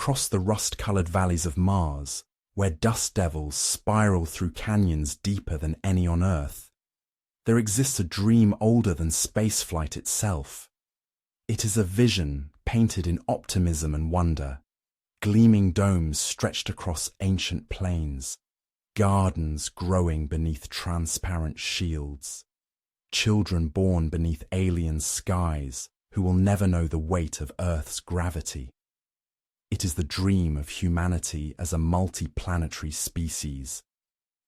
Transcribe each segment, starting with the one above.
across the rust-colored valleys of Mars, where dust devils spiral through canyons deeper than any on Earth, there exists a dream older than spaceflight itself. It is a vision painted in optimism and wonder, gleaming domes stretched across ancient plains, gardens growing beneath transparent shields, children born beneath alien skies who will never know the weight of Earth's gravity. It is the dream of humanity as a multi-planetary species,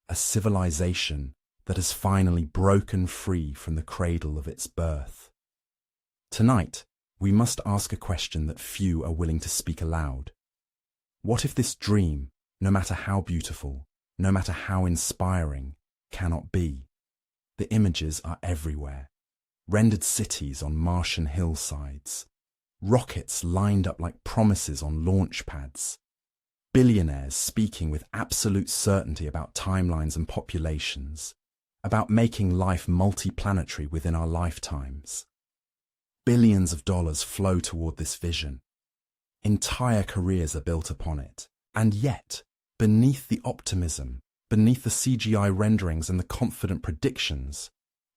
a civilization that has finally broken free from the cradle of its birth. Tonight, we must ask a question that few are willing to speak aloud. What if this dream, no matter how beautiful, no matter how inspiring, cannot be? The images are everywhere. Rendered cities on Martian hillsides, rockets lined up like promises on launch pads, billionaires speaking with absolute certainty about timelines and populations, about making life multi-planetary within our lifetimes. Billions of dollars flow toward this vision. Entire careers are built upon it. And yet, beneath the optimism, beneath the CGI renderings and the confident predictions,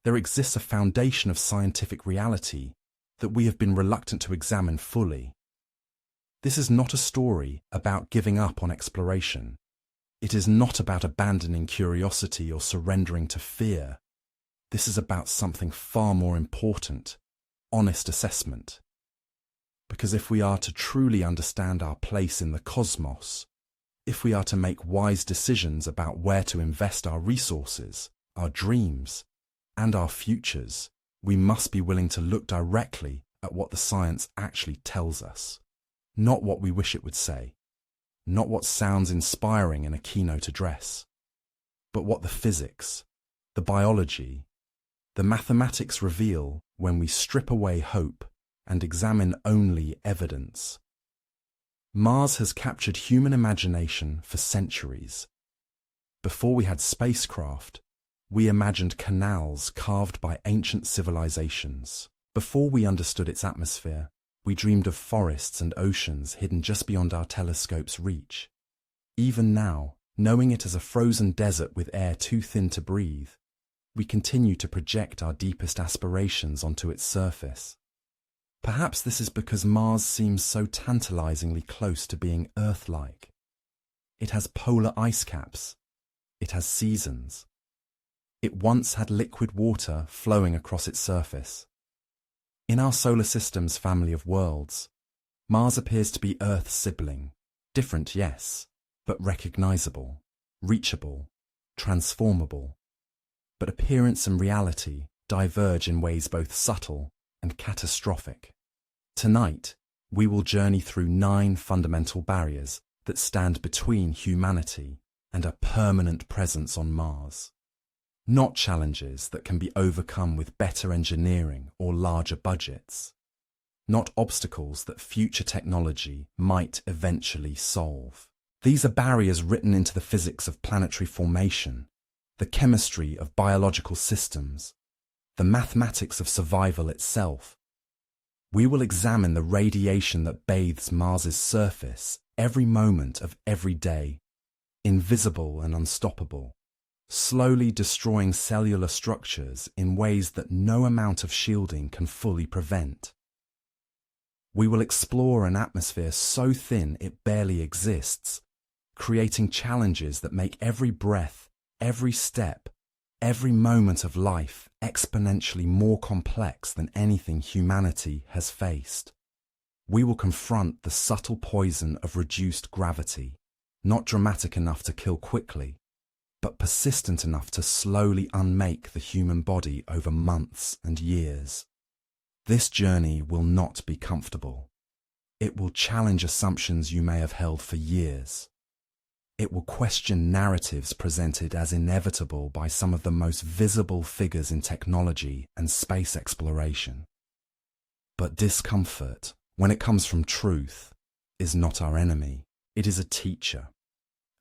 there exists a foundation of scientific reality that we have been reluctant to examine fully. This is not a story about giving up on exploration. It is not about abandoning curiosity or surrendering to fear. This is about something far more important: honest assessment. Because if we are to truly understand our place in the cosmos, if we are to make wise decisions about where to invest our resources, our dreams, and our futures, we must be willing to look directly at what the science actually tells us. Not what we wish it would say, not what sounds inspiring in a keynote address, but what the physics, the biology, the mathematics reveal when we strip away hope and examine only evidence. Mars has captured human imagination for centuries. Before we had spacecraft, we imagined canals carved by ancient civilizations. Before we understood its atmosphere, we dreamed of forests and oceans hidden just beyond our telescope's reach. Even now, knowing it as a frozen desert with air too thin to breathe, we continue to project our deepest aspirations onto its surface. Perhaps this is because Mars seems so tantalizingly close to being Earth-like. It has polar ice caps. It has seasons. It once had liquid water flowing across its surface. In our solar system's family of worlds, Mars appears to be Earth's sibling. Different, yes, but recognizable, reachable, transformable. But appearance and reality diverge in ways both subtle and catastrophic. Tonight, we will journey through 9 fundamental barriers that stand between humanity and a permanent presence on Mars. Not challenges that can be overcome with better engineering or larger budgets. Not obstacles that future technology might eventually solve. These are barriers written into the physics of planetary formation, the chemistry of biological systems, the mathematics of survival itself. We will examine the radiation that bathes Mars's surface every moment of every day, invisible and unstoppable, slowly destroying cellular structures in ways that no amount of shielding can fully prevent. We will explore an atmosphere so thin it barely exists, creating challenges that make every breath, every step, every moment of life exponentially more complex than anything humanity has faced. We will confront the subtle poison of reduced gravity, not dramatic enough to kill quickly, but persistent enough to slowly unmake the human body over months and years. This journey will not be comfortable. It will challenge assumptions you may have held for years. It will question narratives presented as inevitable by some of the most visible figures in technology and space exploration. But discomfort, when it comes from truth, is not our enemy. It is a teacher.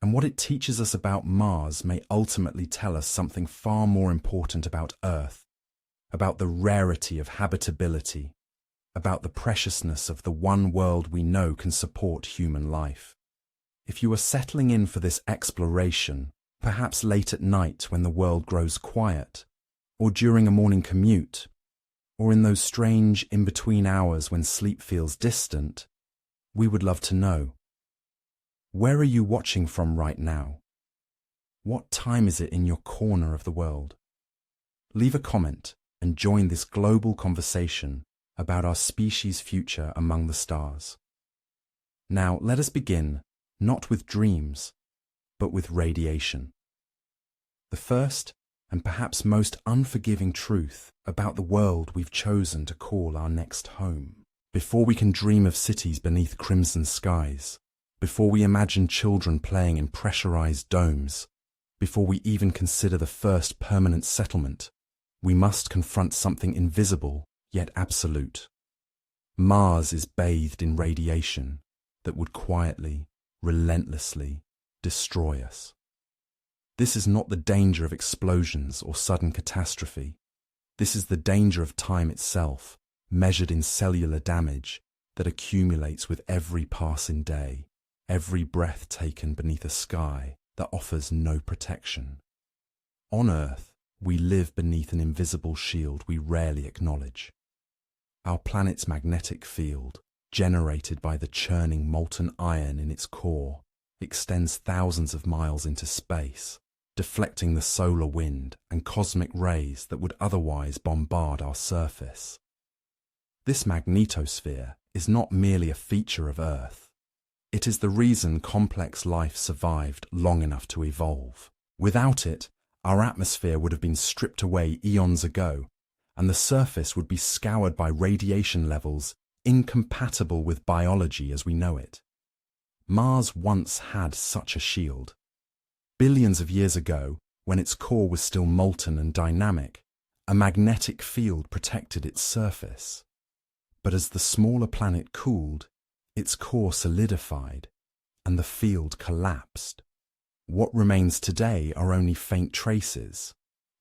And what it teaches us about Mars may ultimately tell us something far more important about Earth, about the rarity of habitability, about the preciousness of the one world we know can support human life. If you are settling in for this exploration, perhaps late at night when the world grows quiet, or during a morning commute, or in those strange in-between hours when sleep feels distant, we would love to know. Where are you watching from right now? What time is it in your corner of the world? Leave a comment and join this global conversation about our species' future among the stars. Now, let us begin, not with dreams, but with radiation. The first and perhaps most unforgiving truth about the world we've chosen to call our next home. Before we can dream of cities beneath crimson skies, before we imagine children playing in pressurized domes, before we even consider the first permanent settlement, we must confront something invisible yet absolute. Mars is bathed in radiation that would quietly, relentlessly destroy us. This is not the danger of explosions or sudden catastrophe. This is the danger of time itself, measured in cellular damage that accumulates with every passing day, every breath taken beneath a sky that offers no protection. On Earth, we live beneath an invisible shield we rarely acknowledge. Our planet's magnetic field, generated by the churning molten iron in its core, extends thousands of miles into space, deflecting the solar wind and cosmic rays that would otherwise bombard our surface. This magnetosphere is not merely a feature of Earth. It is the reason complex life survived long enough to evolve. Without it, our atmosphere would have been stripped away eons ago, and the surface would be scoured by radiation levels incompatible with biology as we know it. Mars once had such a shield. Billions of years ago, when its core was still molten and dynamic, a magnetic field protected its surface. But as the smaller planet cooled, its core solidified, and the field collapsed. What remains today are only faint traces,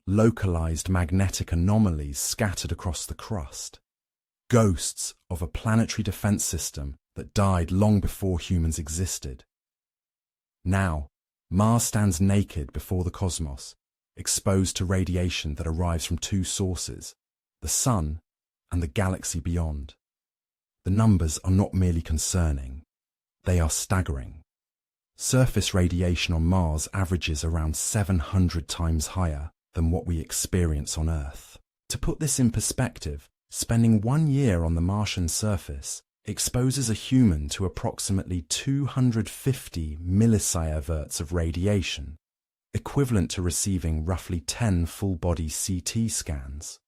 localized magnetic anomalies scattered across the crust, ghosts of a planetary defense system that died long before humans existed. Now, Mars stands naked before the cosmos, exposed to radiation that arrives from two sources, the Sun and the galaxy beyond. The numbers are not merely concerning, they are staggering. Surface radiation on Mars averages around 700 times higher than what we experience on Earth. To put this in perspective, spending 1 year on the Martian surface exposes a human to approximately 250 millisieverts of radiation, equivalent to receiving roughly 10 full-body CT scans.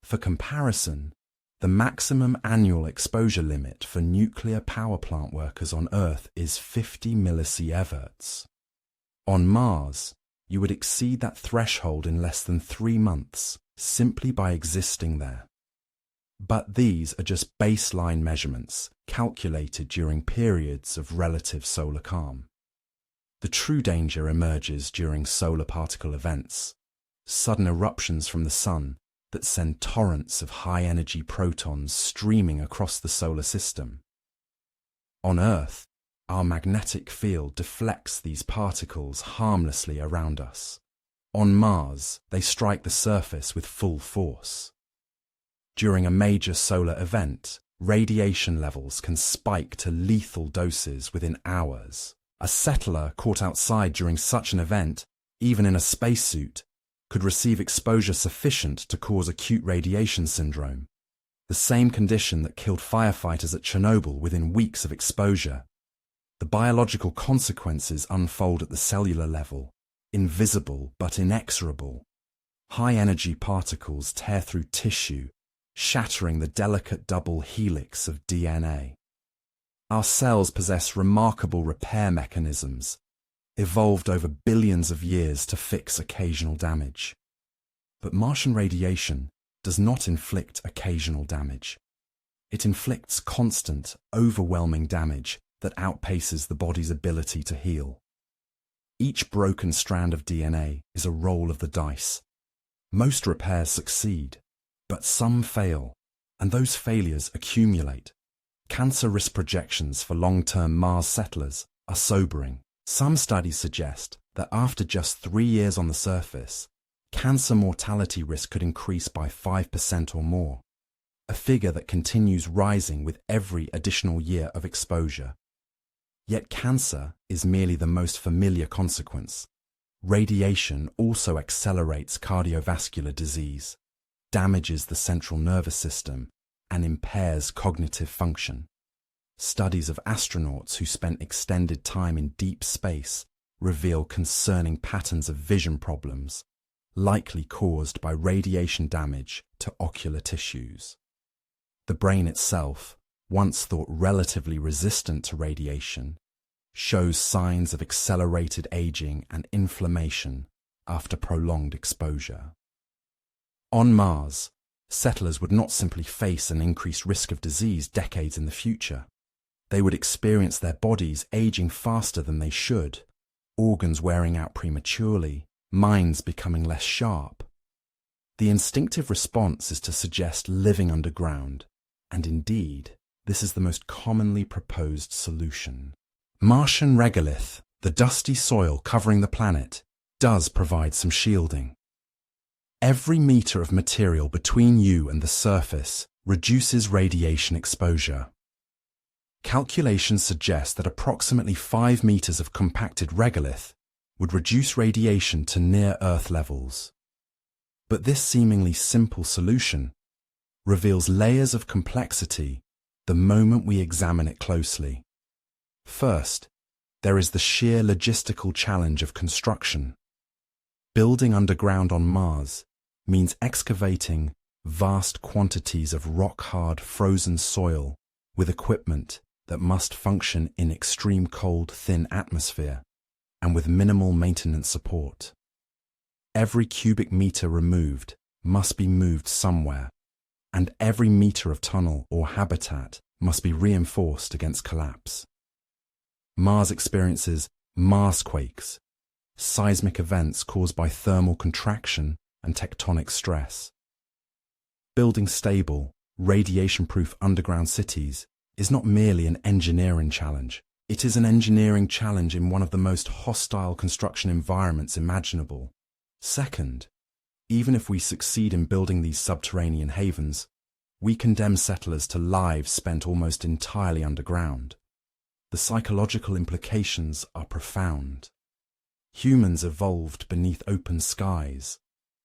For comparison, the maximum annual exposure limit for nuclear power plant workers on Earth is 50 millisieverts. On Mars, you would exceed that threshold in less than 3 months, simply by existing there. But these are just baseline measurements calculated during periods of relative solar calm. The true danger emerges during solar particle events, sudden eruptions from the Sun that send torrents of high-energy protons streaming across the solar system. On Earth, our magnetic field deflects these particles harmlessly around us. On Mars, they strike the surface with full force. During a major solar event, radiation levels can spike to lethal doses within hours. A settler caught outside during such an event, even in a spacesuit, could receive exposure sufficient to cause acute radiation syndrome, the same condition that killed firefighters at Chernobyl within weeks of exposure. The biological consequences unfold at the cellular level, invisible but inexorable. High-energy particles tear through tissue, shattering the delicate double helix of DNA. Our cells possess remarkable repair mechanisms, evolved over billions of years to fix occasional damage. But Martian radiation does not inflict occasional damage. It inflicts constant, overwhelming damage that outpaces the body's ability to heal. Each broken strand of DNA is a roll of the dice. Most repairs succeed, but some fail, and those failures accumulate. Cancer risk projections for long-term Mars settlers are sobering. Some studies suggest that after just 3 years on the surface, cancer mortality risk could increase by 5% or more, a figure that continues rising with every additional year of exposure. Yet cancer is merely the most familiar consequence. Radiation also accelerates cardiovascular disease, damages the central nervous system, and impairs cognitive function. Studies of astronauts who spent extended time in deep space reveal concerning patterns of vision problems, likely caused by radiation damage to ocular tissues. The brain itself, once thought relatively resistant to radiation, shows signs of accelerated aging and inflammation after prolonged exposure. On Mars, settlers would not simply face an increased risk of disease decades in the future. They would experience their bodies aging faster than they should, organs wearing out prematurely, minds becoming less sharp. The instinctive response is to suggest living underground, and indeed, this is the most commonly proposed solution. Martian regolith, the dusty soil covering the planet, does provide some shielding. Every meter of material between you and the surface reduces radiation exposure. Calculations suggest that approximately 5 meters of compacted regolith would reduce radiation to near-Earth levels. But this seemingly simple solution reveals layers of complexity the moment we examine it closely. First, there is the sheer logistical challenge of construction. Building underground on Mars means excavating vast quantities of rock-hard frozen soil with equipment that must function in extreme cold, thin atmosphere and with minimal maintenance support. Every cubic meter removed must be moved somewhere, and every meter of tunnel or habitat must be reinforced against collapse. Mars experiences Marsquakes, seismic events caused by thermal contraction and tectonic stress. Building stable, radiation-proof underground cities is not merely an engineering challenge. It is an engineering challenge in one of the most hostile construction environments imaginable. Second, even if we succeed in building these subterranean havens, we condemn settlers to lives spent almost entirely underground. The psychological implications are profound. Humans evolved beneath open skies,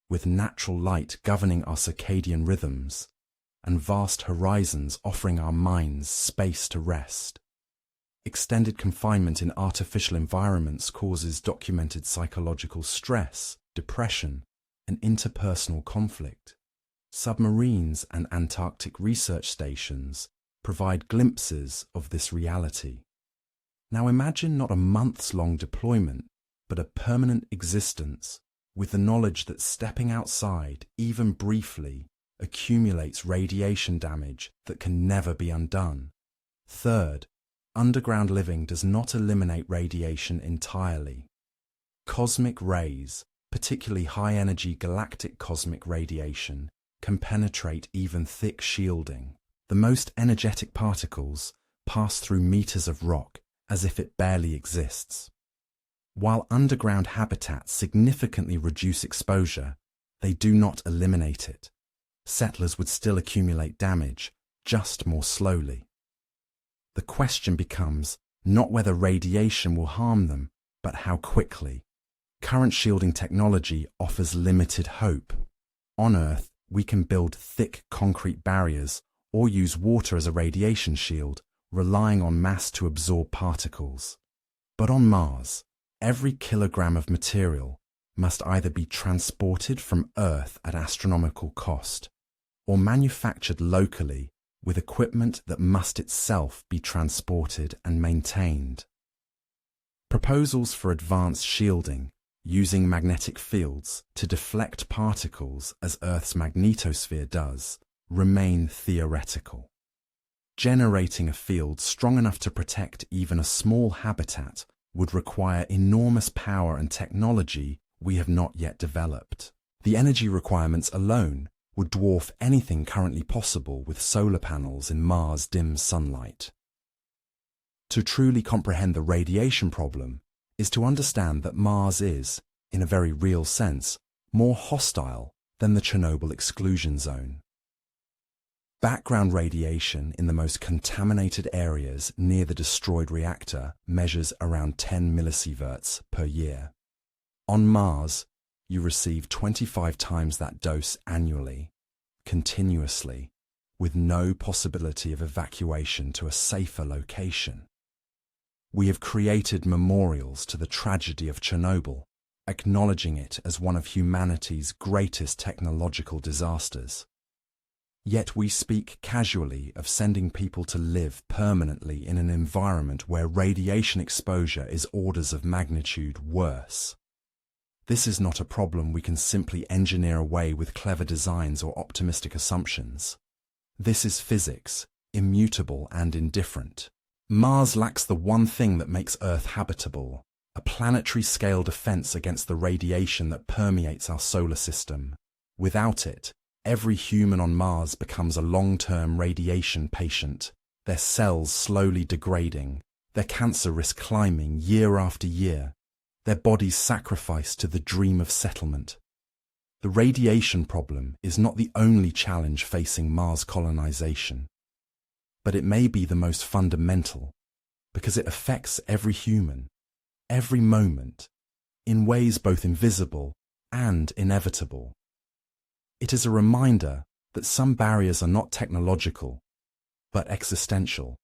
with natural light governing our circadian rhythms, and vast horizons offering our minds space to rest. Extended confinement in artificial environments causes documented psychological stress, depression, and interpersonal conflict. Submarines and Antarctic research stations provide glimpses of this reality. Now imagine not a months-long deployment, but a permanent existence with the knowledge that stepping outside, even briefly, accumulates radiation damage that can never be undone. Third, underground living does not eliminate radiation entirely. Cosmic rays, particularly high-energy galactic cosmic radiation, can penetrate even thick shielding. The most energetic particles pass through meters of rock as if it barely exists. While underground habitats significantly reduce exposure, they do not eliminate it. Settlers would still accumulate damage, just more slowly. The question becomes not whether radiation will harm them, but how quickly. Current shielding technology offers limited hope. On Earth, we can build thick concrete barriers or use water as a radiation shield, relying on mass to absorb particles. But on Mars, every kilogram of material must either be transported from Earth at astronomical cost or manufactured locally with equipment that must itself be transported and maintained. Proposals for advanced shielding using magnetic fields to deflect particles as Earth's magnetosphere does remain theoretical. Generating a field strong enough to protect even a small habitat would require enormous power and technology we have not yet developed. The energy requirements alone would dwarf anything currently possible with solar panels in Mars' dim sunlight. To truly comprehend the radiation problem is to understand that Mars is, in a very real sense, more hostile than the Chernobyl exclusion zone. Background radiation in the most contaminated areas near the destroyed reactor measures around 10 millisieverts per year. On Mars, you receive 25 times that dose annually, continuously, with no possibility of evacuation to a safer location. We have created memorials to the tragedy of Chernobyl, acknowledging it as one of humanity's greatest technological disasters. Yet we speak casually of sending people to live permanently in an environment where radiation exposure is orders of magnitude worse. This is not a problem we can simply engineer away with clever designs or optimistic assumptions. This is physics, immutable and indifferent. Mars lacks the one thing that makes Earth habitable, a planetary-scale defense against the radiation that permeates our solar system. Without it, every human on Mars becomes a long-term radiation patient, their cells slowly degrading, their cancer risk climbing year after year, their bodies sacrificed to the dream of settlement. The radiation problem is not the only challenge facing Mars colonization, but it may be the most fundamental because it affects every human, every moment, in ways both invisible and inevitable. It is a reminder that some barriers are not technological, but existential.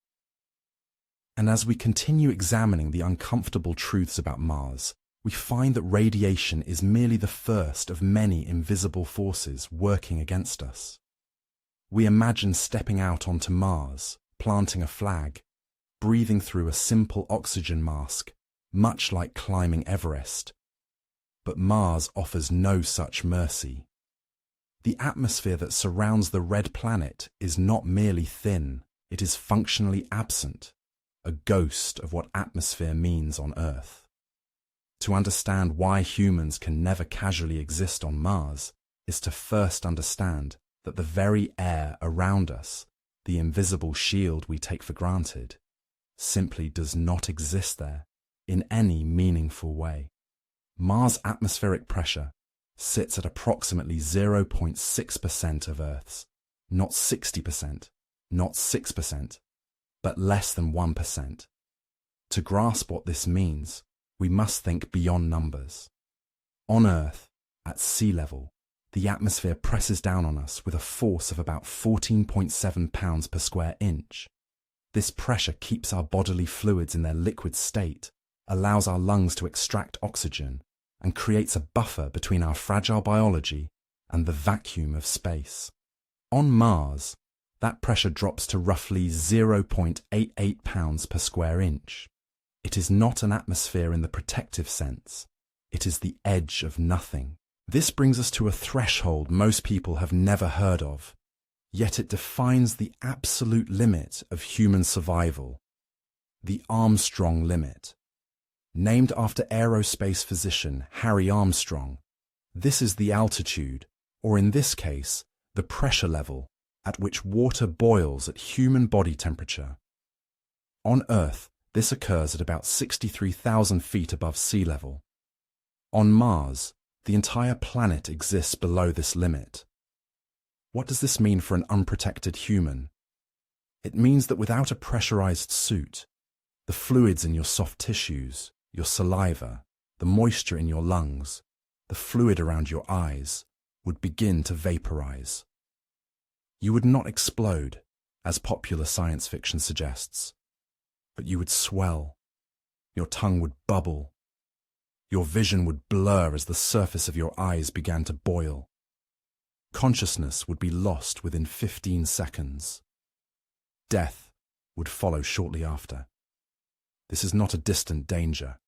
And as we continue examining the uncomfortable truths about Mars, we find that radiation is merely the first of many invisible forces working against us. We imagine stepping out onto Mars, planting a flag, breathing through a simple oxygen mask, much like climbing Everest. But Mars offers no such mercy. The atmosphere that surrounds the red planet is not merely thin, it is functionally absent, a ghost of what atmosphere means on Earth. To understand why humans can never casually exist on Mars is to first understand that the very air around us, the invisible shield we take for granted, simply does not exist there in any meaningful way. Mars' atmospheric pressure sits at approximately 0.6% of Earth's, not 60%, not 6%, but less than 1%. To grasp what this means, we must think beyond numbers. On Earth, at sea level, the atmosphere presses down on us with a force of about 14.7 pounds per square inch. This pressure keeps our bodily fluids in their liquid state, allows our lungs to extract oxygen, and creates a buffer between our fragile biology and the vacuum of space. On Mars, that pressure drops to roughly 0.88 pounds per square inch. It is not an atmosphere in the protective sense. It is the edge of nothing. This brings us to a threshold most people have never heard of, yet it defines the absolute limit of human survival, the Armstrong limit. Named after aerospace physician Harry Armstrong, this is the altitude, or in this case, the pressure level, at which water boils at human body temperature. On Earth, this occurs at about 63,000 feet above sea level. On Mars, the entire planet exists below this limit. What does this mean for an unprotected human? It means that without a pressurized suit, the fluids in your soft tissues, your saliva, the moisture in your lungs, the fluid around your eyes, would begin to vaporize. You would not explode, as popular science fiction suggests, but you would swell. Your tongue would bubble. Your vision would blur as the surface of your eyes began to boil. Consciousness would be lost within 15 seconds. Death would follow shortly after. This is not a distant danger,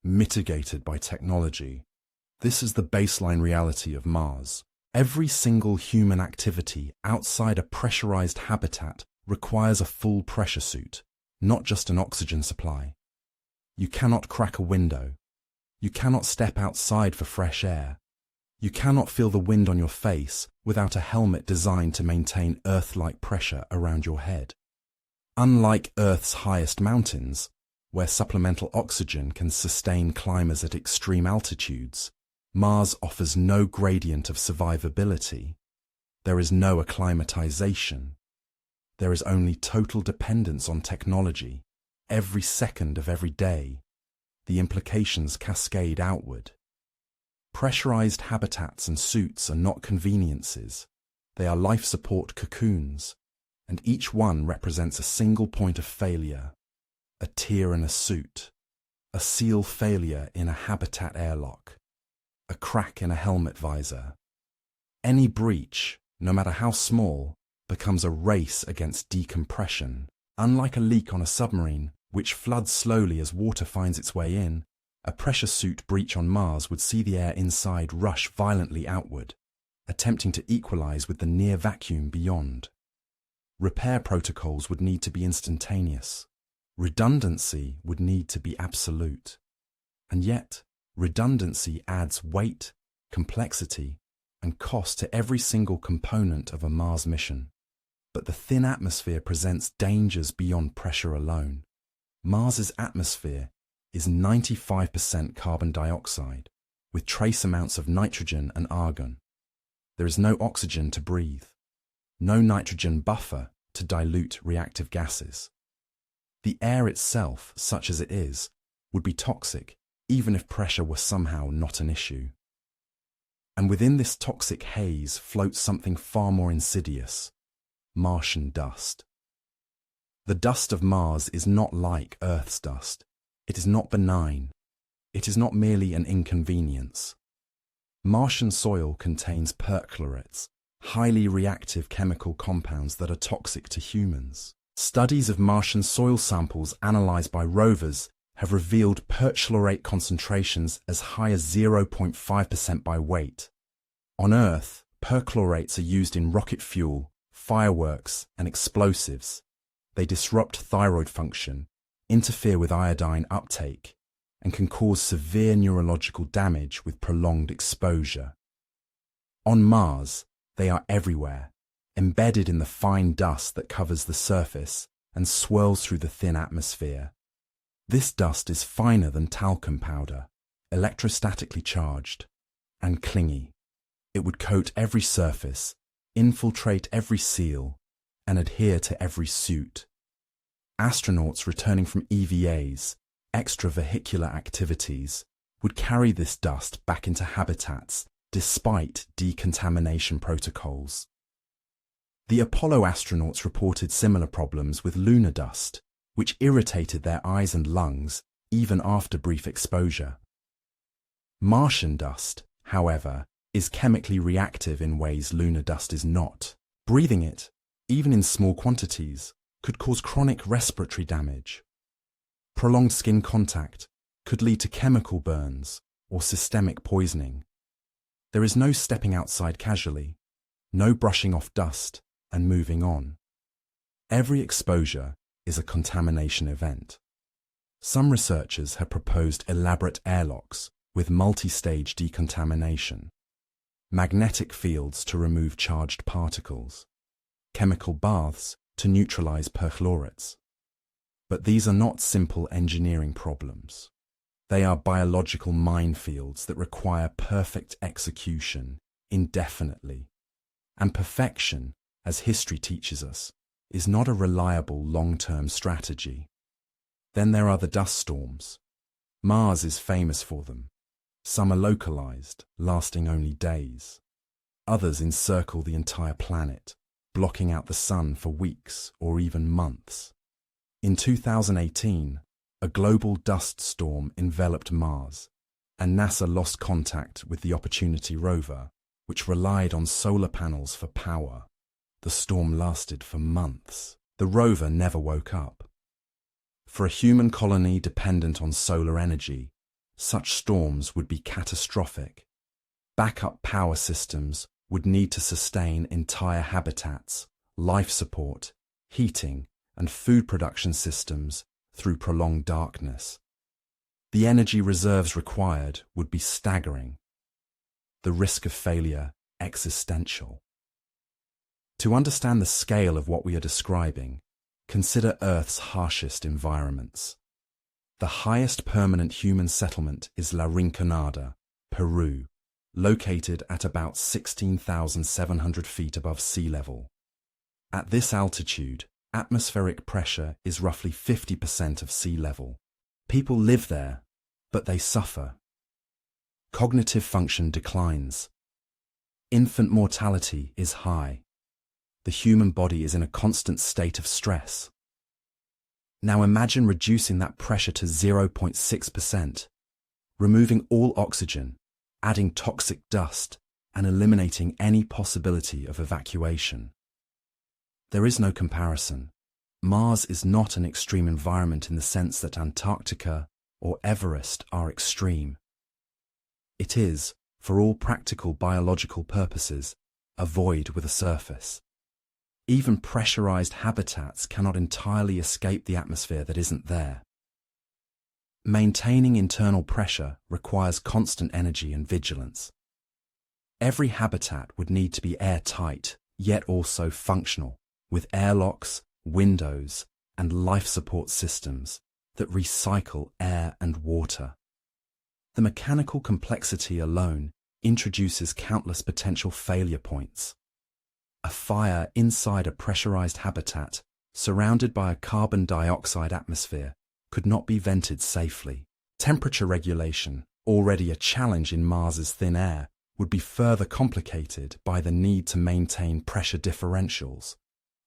mitigated by technology. This is the baseline reality of Mars. Every single human activity outside a pressurized habitat requires a full pressure suit, not just an oxygen supply. You cannot crack a window. You cannot step outside for fresh air. You cannot feel the wind on your face without a helmet designed to maintain Earth-like pressure around your head. Unlike Earth's highest mountains, where supplemental oxygen can sustain climbers at extreme altitudes, Mars offers no gradient of survivability. There is no acclimatization. There is only total dependence on technology, every second of every day. The implications cascade outward. Pressurized habitats and suits are not conveniences. They are life support cocoons, and each one represents a single point of failure. A tear in a suit, a seal failure in a habitat airlock, a crack in a helmet visor. Any breach, no matter how small, becomes a race against decompression. Unlike a leak on a submarine, which floods slowly as water finds its way in, a pressure suit breach on Mars would see the air inside rush violently outward, attempting to equalize with the near vacuum beyond. Repair protocols would need to be instantaneous. Redundancy would need to be absolute. And yet, redundancy adds weight, complexity, and cost to every single component of a Mars mission. But the thin atmosphere presents dangers beyond pressure alone. Mars's atmosphere is 95% carbon dioxide, with trace amounts of nitrogen and argon. There is no oxygen to breathe, no nitrogen buffer to dilute reactive gases. The air itself, such as it is, would be toxic even if pressure were somehow not an issue. And within this toxic haze floats something far more insidious: Martian dust. The dust of Mars is not like Earth's dust. It is not benign. It is not merely an inconvenience. Martian soil contains perchlorates, highly reactive chemical compounds that are toxic to humans. Studies of Martian soil samples analyzed by rovers have revealed perchlorate concentrations as high as 0.5% by weight. On Earth, perchlorates are used in rocket fuel, fireworks, and explosives. They disrupt thyroid function, interfere with iodine uptake, and can cause severe neurological damage with prolonged exposure. On Mars, they are everywhere, embedded in the fine dust that covers the surface and swirls through the thin atmosphere. This dust is finer than talcum powder, electrostatically charged, and clingy. It would coat every surface, infiltrate every seal, and adhere to every suit. Astronauts returning from EVAs, extravehicular activities, would carry this dust back into habitats despite decontamination protocols. The Apollo astronauts reported similar problems with lunar dust, which irritated their eyes and lungs even after brief exposure. Martian dust, however, is chemically reactive in ways lunar dust is not. Breathing it, even in small quantities, could cause chronic respiratory damage. Prolonged skin contact could lead to chemical burns or systemic poisoning. There is no stepping outside casually, no brushing off dust and moving on. Every exposure is a contamination event. Some researchers have proposed elaborate airlocks with multi-stage decontamination, magnetic fields to remove charged particles, chemical baths to neutralize perchlorates. But these are not simple engineering problems. They are biological minefields that require perfect execution indefinitely. And perfection, as history teaches us, is not a reliable long-term strategy. Then there are the dust storms. Mars is famous for them. Some are localized, lasting only days. Others encircle the entire planet, blocking out the sun for weeks or even months. In 2018, a global dust storm enveloped Mars, and NASA lost contact with the Opportunity rover, which relied on solar panels for power. The storm lasted for months. The rover never woke up. For a human colony dependent on solar energy, such storms would be catastrophic. Backup power systems would need to sustain entire habitats, life support, heating, and food production systems through prolonged darkness. The energy reserves required would be staggering. the risk of failure existential. To understand the scale of what we are describing, consider Earth's harshest environments. The highest permanent human settlement is La Rinconada, Peru, located at about 16,700 feet above sea level. At this altitude, atmospheric pressure is roughly 50% of sea level. People live there, but they suffer. Cognitive function declines. Infant mortality is high. The human body is in a constant state of stress. Now imagine reducing that pressure to 0.6%, removing all oxygen, adding toxic dust, and eliminating any possibility of evacuation. There is no comparison. Mars is not an extreme environment in the sense that Antarctica or Everest are extreme. It is, for all practical biological purposes, a void with a surface. Even pressurized habitats cannot entirely escape the atmosphere that isn't there. Maintaining internal pressure requires constant energy and vigilance. Every habitat would need to be airtight, yet also functional, with airlocks, windows, and life support systems that recycle air and water. The mechanical complexity alone introduces countless potential failure points. A fire inside a pressurized habitat, surrounded by a carbon dioxide atmosphere, could not be vented safely. Temperature regulation, already a challenge in Mars's thin air, would be further complicated by the need to maintain pressure differentials.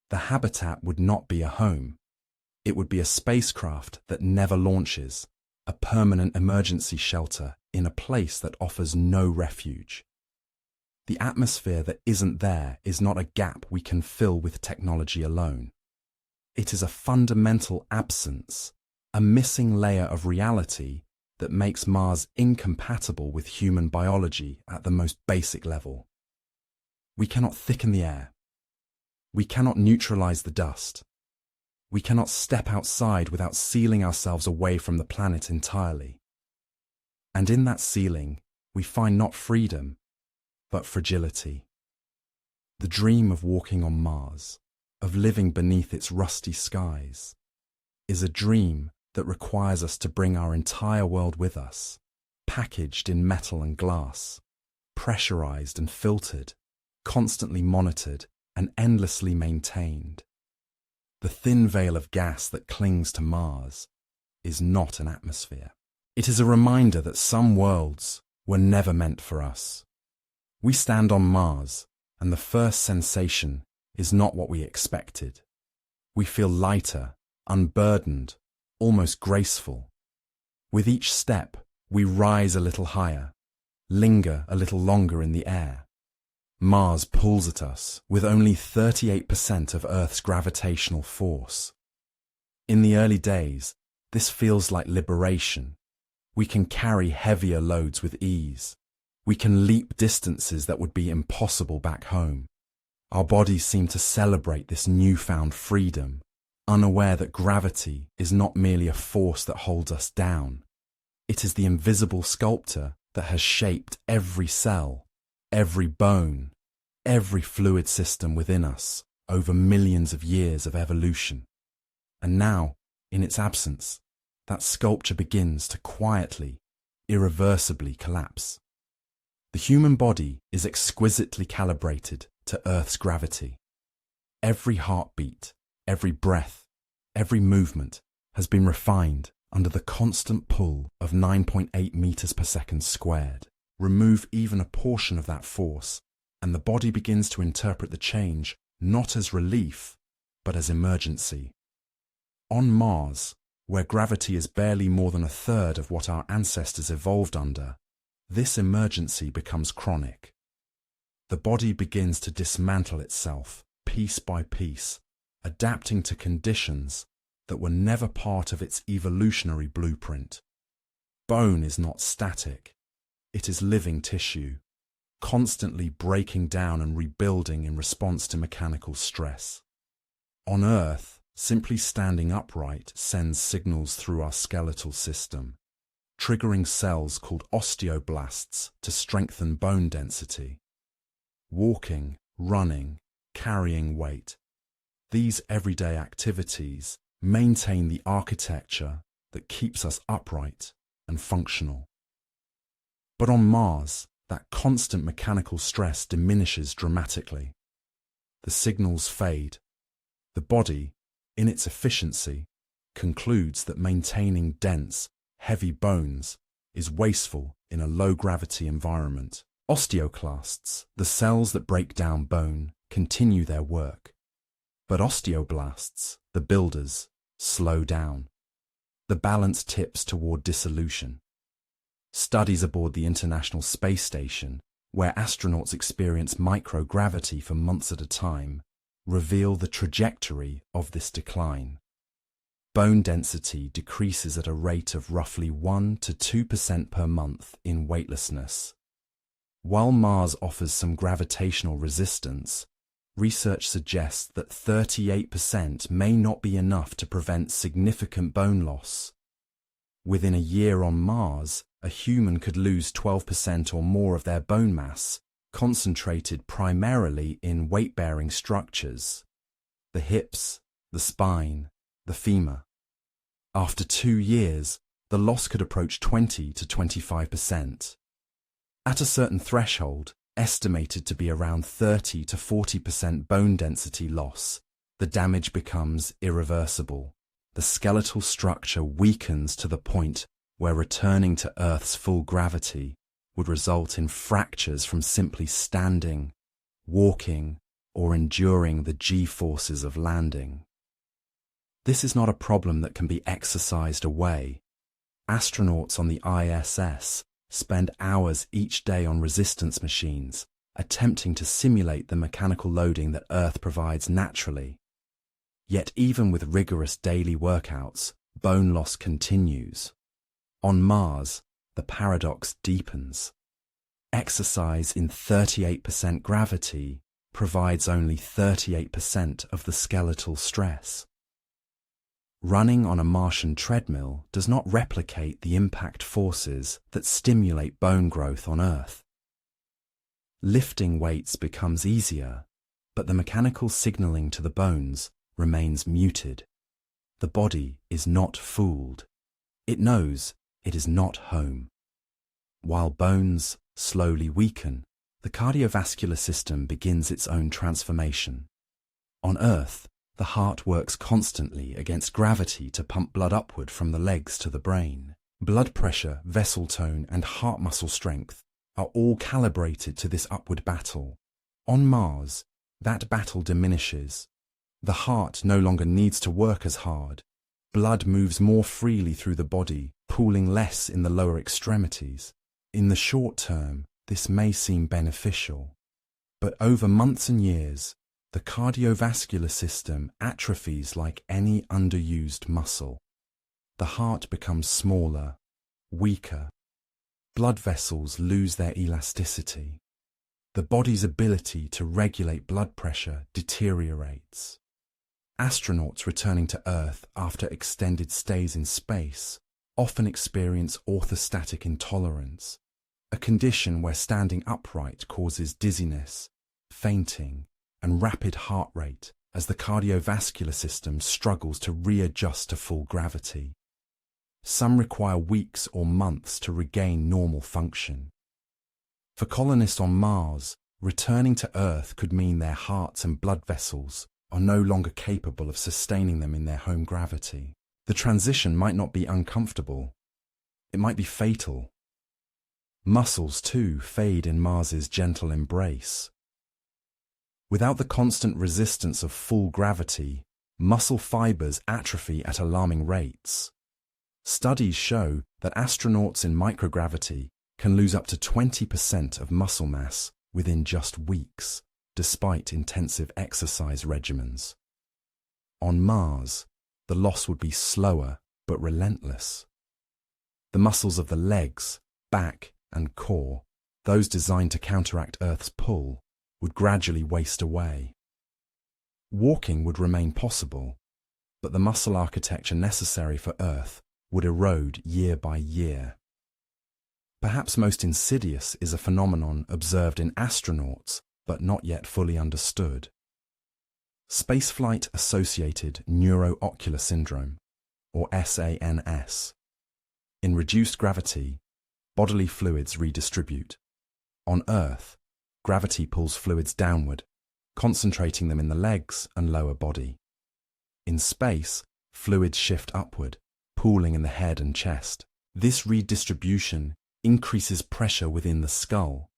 The habitat would not be a home. It would be a spacecraft that never launches, a permanent emergency shelter in a place that offers no refuge. The atmosphere that isn't there is not a gap we can fill with technology alone. It is a fundamental absence, a missing layer of reality that makes Mars incompatible with human biology at the most basic level. We cannot thicken the air. We cannot neutralize the dust. We cannot step outside without sealing ourselves away from the planet entirely. And in that sealing, we find not freedom, but fragility. The dream of walking on Mars, of living beneath its rusty skies, is a dream that requires us to bring our entire world with us, packaged in metal and glass, pressurized and filtered, constantly monitored and endlessly maintained. The thin veil of gas that clings to Mars is not an atmosphere. It is a reminder that some worlds were never meant for us. We stand on Mars, and the first sensation is not what we expected. We feel lighter, unburdened, almost graceful. With each step, we rise a little higher, linger a little longer in the air. Mars pulls at us with only 38% of Earth's gravitational force. In the early days, this feels like liberation. We can carry heavier loads with ease. We can leap distances that would be impossible back home. Our bodies seem to celebrate this newfound freedom, unaware that gravity is not merely a force that holds us down. It is the invisible sculptor that has shaped every cell, every bone, every fluid system within us over millions of years of evolution. And now, in its absence, that sculpture begins to quietly, irreversibly collapse. The human body is exquisitely calibrated to Earth's gravity. Every heartbeat, every breath, every movement has been refined under the constant pull of 9.8 meters per second squared. Remove even a portion of that force, and the body begins to interpret the change not as relief, but as emergency. On Mars, where gravity is barely more than a third of what our ancestors evolved under, this emergency becomes chronic. The body begins to dismantle itself piece by piece, adapting to conditions that were never part of its evolutionary blueprint. Bone is not static. It is living tissue, constantly breaking down and rebuilding in response to mechanical stress. On Earth, simply standing upright sends signals through our skeletal system. triggering cells called osteoblasts to strengthen bone density. Walking, running, carrying weight. These everyday activities maintain the architecture that keeps us upright and functional. But on Mars, that constant mechanical stress diminishes dramatically. The signals fade. The body, in its efficiency, concludes that maintaining dense, heavy bones is wasteful in a low-gravity environment. Osteoclasts, the cells that break down bone, continue their work. But osteoblasts, the builders, slow down. The balance tips toward dissolution. Studies aboard the International Space Station, where astronauts experience microgravity for months at a time, reveal the trajectory of this decline. Bone density decreases at a rate of roughly 1 to 2% per month in weightlessness. While Mars offers some gravitational resistance, research suggests that 38% may not be enough to prevent significant bone loss. Within a year on Mars, a human could lose 12% or more of their bone mass, concentrated primarily in weight-bearing structures: the hips, the spine, the femur. After 2 years, the loss could approach 20 to 25%. At a certain threshold, estimated to be around 30 to 40% bone density loss, the damage becomes irreversible. The skeletal structure weakens to the point where returning to Earth's full gravity would result in fractures from simply standing, walking, or enduring the G-forces of landing. This is not a problem that can be exercised away. Astronauts on the ISS spend hours each day on resistance machines, attempting to simulate the mechanical loading that Earth provides naturally. Yet even with rigorous daily workouts, bone loss continues. On Mars, the paradox deepens. Exercise in 38% gravity provides only 38% of the skeletal stress. Running on a Martian treadmill does not replicate the impact forces that stimulate bone growth on Earth. Lifting weights becomes easier, but the mechanical signaling to the bones remains muted. The body is not fooled. It knows it is not home. While bones slowly weaken, the cardiovascular system begins its own transformation. On Earth, the heart works constantly against gravity to pump blood upward from the legs to the brain. Blood pressure, vessel tone, and heart muscle strength are all calibrated to this upward battle. On Mars, that battle diminishes. The heart no longer needs to work as hard. Blood moves more freely through the body, pooling less in the lower extremities. In the short term, this may seem beneficial, but over months and years, the cardiovascular system atrophies like any underused muscle. The heart becomes smaller, weaker. Blood vessels lose their elasticity. The body's ability to regulate blood pressure deteriorates. Astronauts returning to Earth after extended stays in space often experience orthostatic intolerance, a condition where standing upright causes dizziness, fainting, and rapid heart rate as the cardiovascular system struggles to readjust to full gravity. Some require weeks or months to regain normal function. For colonists on Mars, returning to Earth could mean their hearts and blood vessels are no longer capable of sustaining them in their home gravity. The transition might not be uncomfortable. It might be fatal. Muscles, too, fade in Mars's gentle embrace. Without the constant resistance of full gravity, muscle fibers atrophy at alarming rates. Studies show that astronauts in microgravity can lose up to 20% of muscle mass within just weeks, despite intensive exercise regimens. On Mars, the loss would be slower but relentless. The muscles of the legs, back, and core, those designed to counteract Earth's pull, would gradually waste away. Walking would remain possible, but the muscle architecture necessary for Earth would erode year by year. Perhaps most insidious is a phenomenon observed in astronauts, but not yet fully understood. Spaceflight-associated neuroocular syndrome, or SANS. In reduced gravity, bodily fluids redistribute. On Earth, gravity pulls fluids downward, concentrating them in the legs and lower body. In space, fluids shift upward, pooling in the head and chest. This redistribution increases pressure within the skull,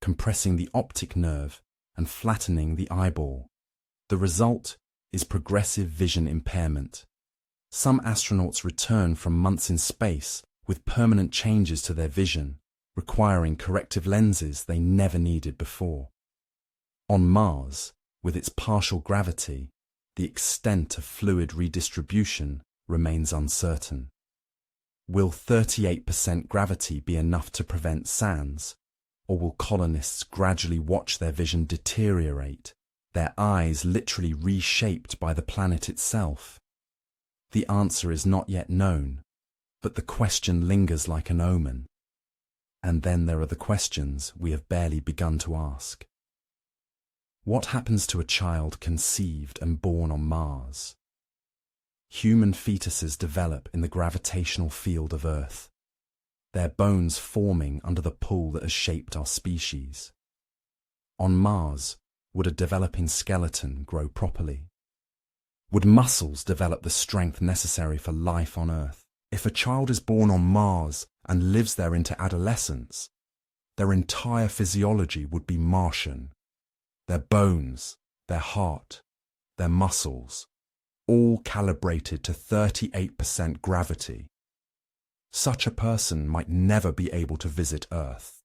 compressing the optic nerve and flattening the eyeball. The result is progressive vision impairment. Some astronauts return from months in space with permanent changes to their vision, requiring corrective lenses they never needed before. On Mars, with its partial gravity, the extent of fluid redistribution remains uncertain. Will 38% gravity be enough to prevent SANS, or will colonists gradually watch their vision deteriorate, their eyes literally reshaped by the planet itself? The answer is not yet known, but the question lingers like an omen. And then there are the questions we have barely begun to ask. What happens to a child conceived and born on Mars? Human fetuses develop in the gravitational field of Earth, their bones forming under the pull that has shaped our species. On Mars, would a developing skeleton grow properly? Would muscles develop the strength necessary for life on Earth? If a child is born on Mars and lives there into adolescence, their entire physiology would be Martian. Their bones, their heart, their muscles, all calibrated to 38% gravity. Such a person might never be able to visit Earth.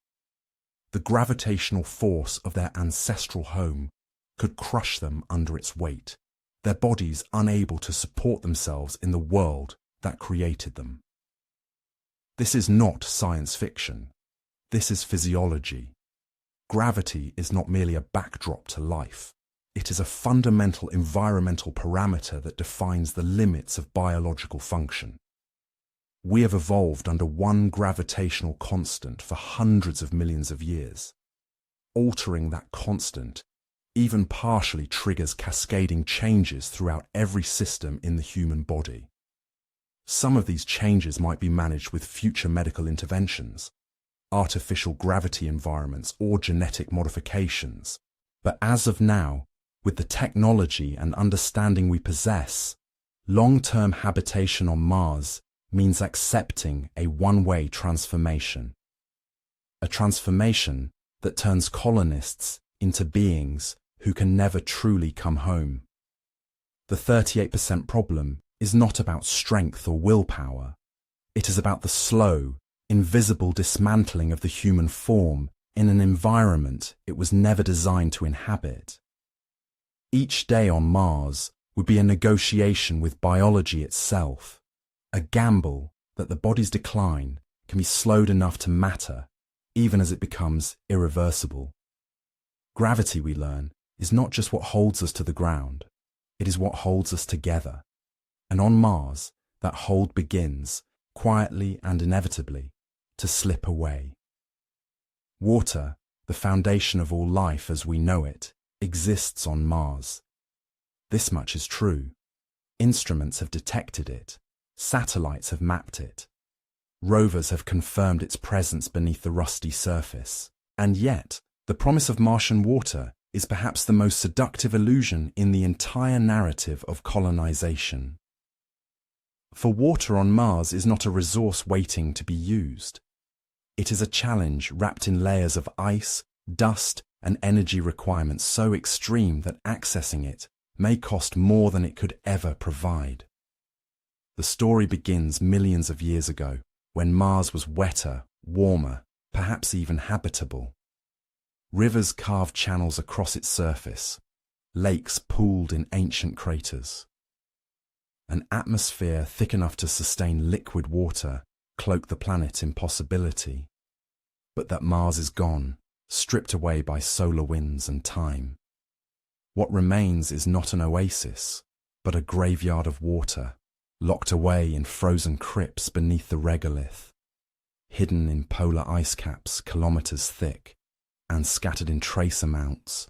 The gravitational force of their ancestral home could crush them under its weight, their bodies unable to support themselves in the world that created them. This is not science fiction. This is physiology. Gravity is not merely a backdrop to life. It is a fundamental environmental parameter that defines the limits of biological function. We have evolved under one gravitational constant for hundreds of millions of years. Altering that constant, even partially, triggers cascading changes throughout every system in the human body. Some of these changes might be managed with future medical interventions, artificial gravity environments, or genetic modifications. But as of now, with the technology and understanding we possess, long-term habitation on Mars means accepting a one-way transformation. A transformation that turns colonists into beings who can never truly come home. The 38% problem is not about strength or willpower. It is about the slow, invisible dismantling of the human form in an environment it was never designed to inhabit. Each day on Mars would be a negotiation with biology itself, a gamble that the body's decline can be slowed enough to matter, even as it becomes irreversible. Gravity, we learn, is not just what holds us to the ground, it is what holds us together. And on Mars, that hold begins, quietly and inevitably, to slip away. Water, the foundation of all life as we know it, exists on Mars. This much is true. Instruments have detected it. Satellites have mapped it. Rovers have confirmed its presence beneath the rusty surface. And yet, the promise of Martian water is perhaps the most seductive illusion in the entire narrative of colonization. For water on Mars is not a resource waiting to be used. It is a challenge wrapped in layers of ice, dust, and energy requirements so extreme that accessing it may cost more than it could ever provide. The story begins millions of years ago, when Mars was wetter, warmer, perhaps even habitable. Rivers carved channels across its surface. Lakes pooled in ancient craters. An atmosphere thick enough to sustain liquid water cloaked the planet's impossibility. But that Mars is gone, stripped away by solar winds and time. What remains is not an oasis, but a graveyard of water, locked away in frozen crypts beneath the regolith. hidden in polar ice caps kilometers thick and scattered in trace amounts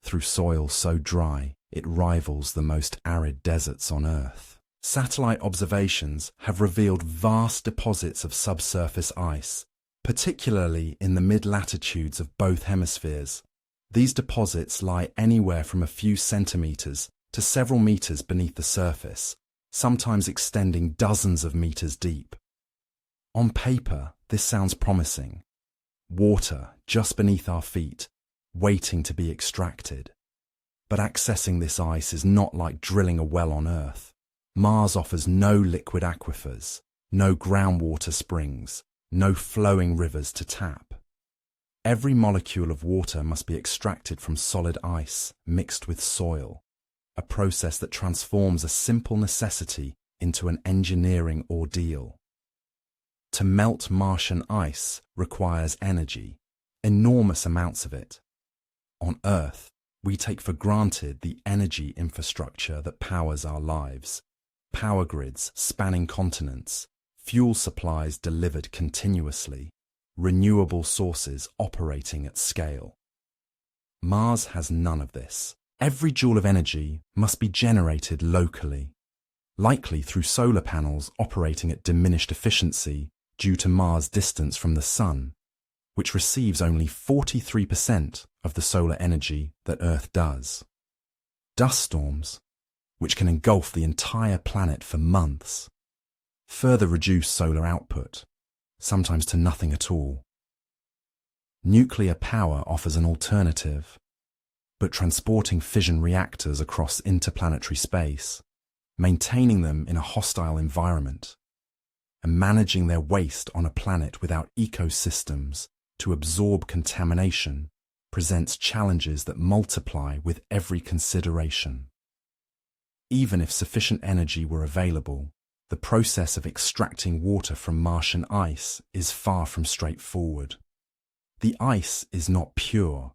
through soil so dry it rivals the most arid deserts on Earth. Satellite observations have revealed vast deposits of subsurface ice, particularly in the mid-latitudes of both hemispheres. These deposits lie anywhere from a few centimeters to several meters beneath the surface, sometimes extending dozens of meters deep. On paper, this sounds promising. Water just beneath our feet, waiting to be extracted. But accessing this ice is not like drilling a well on Earth. Mars offers no liquid aquifers, no groundwater springs, no flowing rivers to tap. Every molecule of water must be extracted from solid ice mixed with soil, a process that transforms a simple necessity into an engineering ordeal. To melt Martian ice requires energy, enormous amounts of it. On Earth, we take for granted the energy infrastructure that powers our lives. Power grids spanning continents, fuel supplies delivered continuously, renewable sources operating at scale. Mars has none of this. Every joule of energy must be generated locally, likely through solar panels operating at diminished efficiency due to Mars' distance from the Sun, which receives only 43% of the solar energy that Earth does. Dust storms, which can engulf the entire planet for months, further reduce solar output, sometimes to nothing at all. Nuclear power offers an alternative, but transporting fission reactors across interplanetary space, maintaining them in a hostile environment, and managing their waste on a planet without ecosystems to absorb contamination presents challenges that multiply with every consideration. Even if sufficient energy were available, the process of extracting water from Martian ice is far from straightforward. The ice is not pure.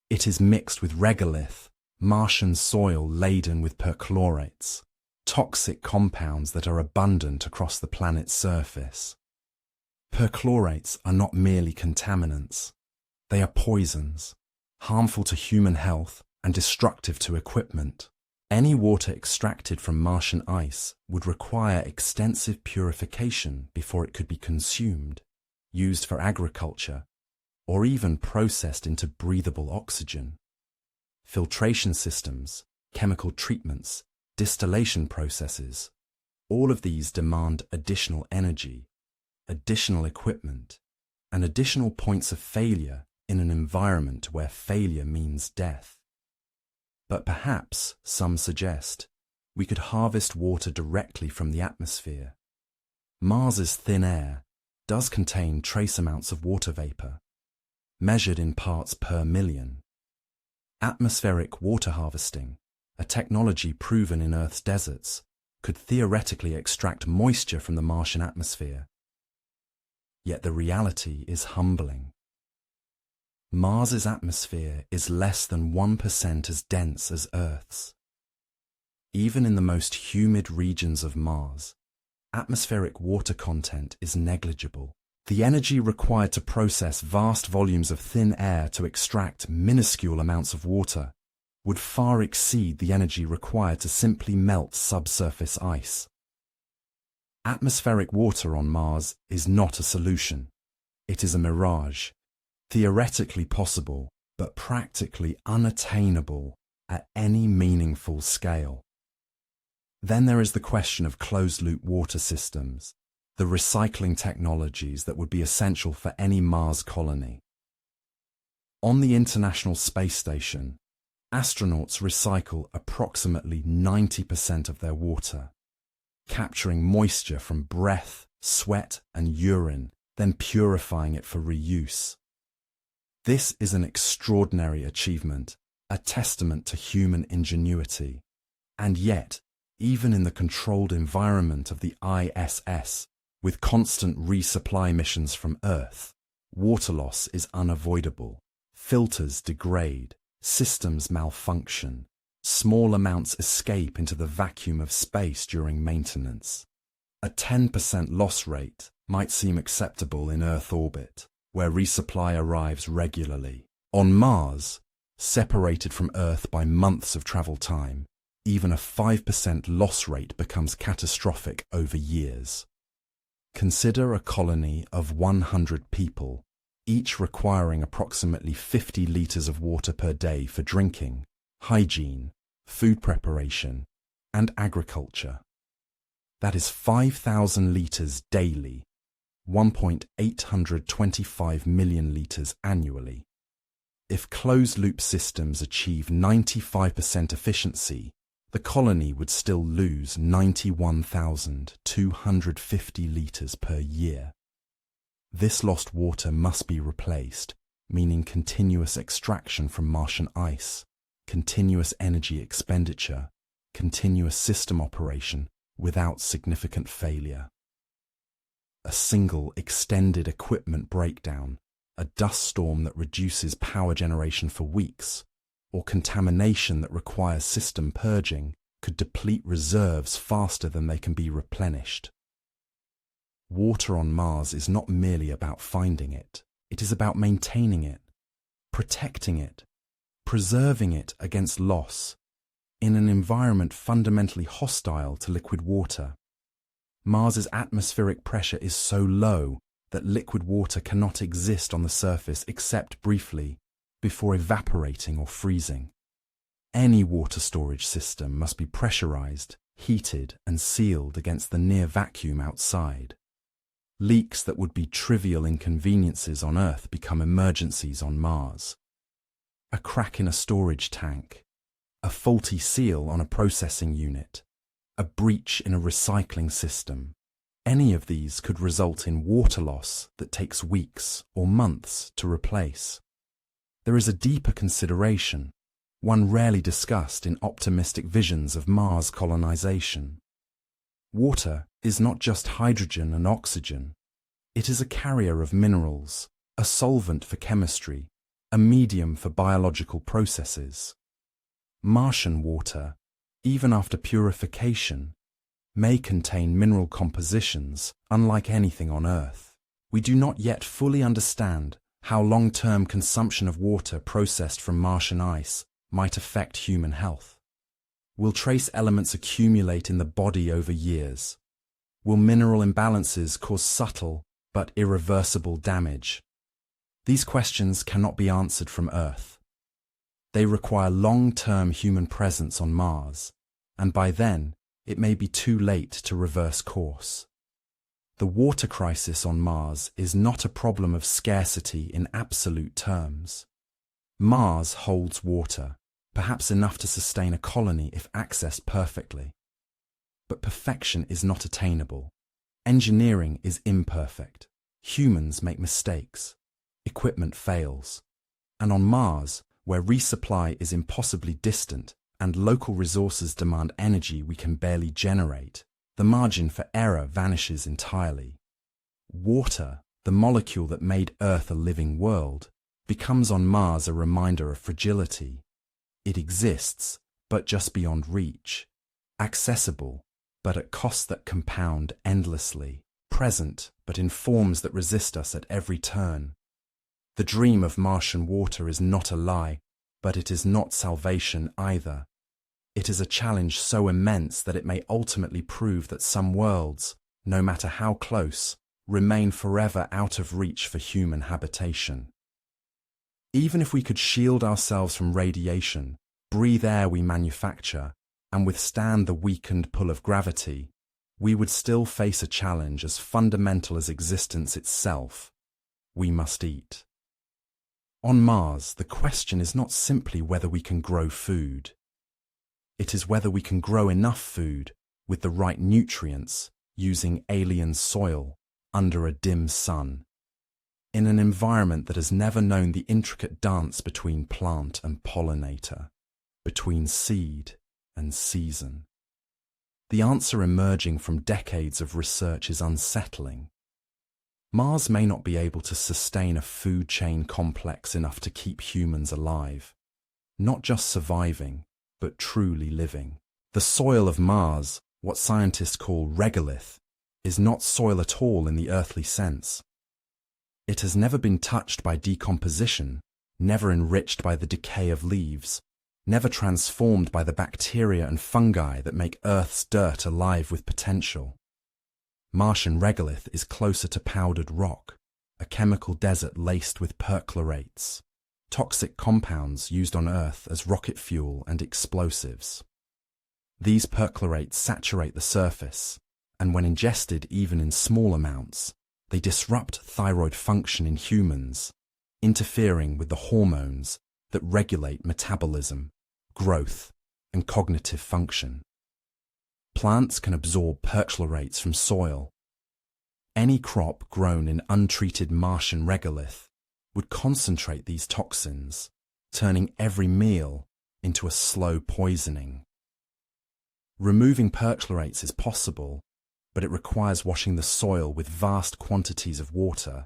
It is mixed with regolith, Martian soil laden with perchlorates, toxic compounds that are abundant across the planet's surface. Perchlorates are not merely contaminants. They are poisons, harmful to human health and destructive to equipment. Any water extracted from Martian ice would require extensive purification before it could be consumed, used for agriculture, or even processed into breathable oxygen. Filtration systems, chemical treatments, distillation processes, all of these demand additional energy, additional equipment, and additional points of failure in an environment where failure means death. But perhaps, some suggest, we could harvest water directly from the atmosphere. Mars's thin air does contain trace amounts of water vapor, measured in parts per million. Atmospheric water harvesting, a technology proven in Earth's deserts, could theoretically extract moisture from the Martian atmosphere. Yet the reality is humbling. Mars's atmosphere is less than 1% as dense as Earth's. Even in the most humid regions of Mars, atmospheric water content is negligible. The energy required to process vast volumes of thin air to extract minuscule amounts of water would far exceed the energy required to simply melt subsurface ice. Atmospheric water on Mars is not a solution. It is a mirage, theoretically possible, but practically unattainable at any meaningful scale. Then there is the question of closed-loop water systems, the recycling technologies that would be essential for any Mars colony. On the International Space Station, astronauts recycle approximately 90% of their water, capturing moisture from breath, sweat, and urine, then purifying it for reuse. This is an extraordinary achievement, a testament to human ingenuity. And yet, even in the controlled environment of the ISS, with constant resupply missions from Earth, water loss is unavoidable. Filters degrade, systems malfunction, small amounts escape into the vacuum of space during maintenance. A 10% loss rate might seem acceptable in Earth orbit, where resupply arrives regularly. On Mars, separated from Earth by months of travel time, even a 5% loss rate becomes catastrophic over years. Consider a colony of 100 people, each requiring approximately 50 litres of water per day for drinking, hygiene, food preparation, and agriculture. That is 5,000 litres daily, 1.825 million litres annually. If closed-loop systems achieve 95% efficiency, the colony would still lose 91,250 litres per year. This lost water must be replaced, meaning continuous extraction from Martian ice, continuous energy expenditure, continuous system operation without significant failure. A single extended equipment breakdown, a dust storm that reduces power generation for weeks, or contamination that requires system purging could deplete reserves faster than they can be replenished. Water on Mars is not merely about finding it. It is about maintaining it, protecting it, preserving it against loss, in an environment fundamentally hostile to liquid water. Mars's atmospheric pressure is so low that liquid water cannot exist on the surface except briefly, before evaporating or freezing. Any water storage system must be pressurized, heated, and sealed against the near vacuum outside. Leaks that would be trivial inconveniences on Earth become emergencies on Mars. A crack in a storage tank, a faulty seal on a processing unit, a breach in a recycling system. Any of these could result in water loss that takes weeks or months to replace. There is a deeper consideration, one rarely discussed in optimistic visions of Mars colonization. Water is not just hydrogen and oxygen. It is a carrier of minerals, a solvent for chemistry, a medium for biological processes. Martian water, even after purification, may contain mineral compositions unlike anything on Earth. We do not yet fully understand how long-term consumption of water processed from Martian ice might affect human health. Will trace elements accumulate in the body over years? Will mineral imbalances cause subtle but irreversible damage? These questions cannot be answered from Earth. They require long-term human presence on Mars, and by then, it may be too late to reverse course. The water crisis on Mars is not a problem of scarcity in absolute terms. Mars holds water, perhaps enough to sustain a colony if accessed perfectly. But perfection is not attainable. Engineering is imperfect. Humans make mistakes. Equipment fails. And on Mars, where resupply is impossibly distant and local resources demand energy we can barely generate, the margin for error vanishes entirely. Water, the molecule that made Earth a living world, becomes on Mars a reminder of fragility. It exists, but just beyond reach. Accessible, but at costs that compound endlessly. Present, but in forms that resist us at every turn. The dream of Martian water is not a lie, but it is not salvation either. It is a challenge so immense that it may ultimately prove that some worlds, no matter how close, remain forever out of reach for human habitation. Even if we could shield ourselves from radiation, breathe air we manufacture, and withstand the weakened pull of gravity, we would still face a challenge as fundamental as existence itself. We must eat. On Mars, the question is not simply whether we can grow food. It is whether we can grow enough food with the right nutrients using alien soil under a dim sun, in an environment that has never known the intricate dance between plant and pollinator, between seed and season. The answer emerging from decades of research is unsettling. Mars may not be able to sustain a food chain complex enough to keep humans alive, not just surviving, but truly living. The soil of Mars, what scientists call regolith, is not soil at all in the earthly sense. It has never been touched by decomposition, never enriched by the decay of leaves, never transformed by the bacteria and fungi that make Earth's dirt alive with potential. Martian regolith is closer to powdered rock, a chemical desert laced with perchlorates, toxic compounds used on Earth as rocket fuel and explosives. These perchlorates saturate the surface, and when ingested even in small amounts, they disrupt thyroid function in humans, interfering with the hormones that regulate metabolism, growth, and cognitive function. Plants can absorb perchlorates from soil. Any crop grown in untreated Martian regolith would concentrate these toxins, turning every meal into a slow poisoning. Removing perchlorates is possible, but it requires washing the soil with vast quantities of water.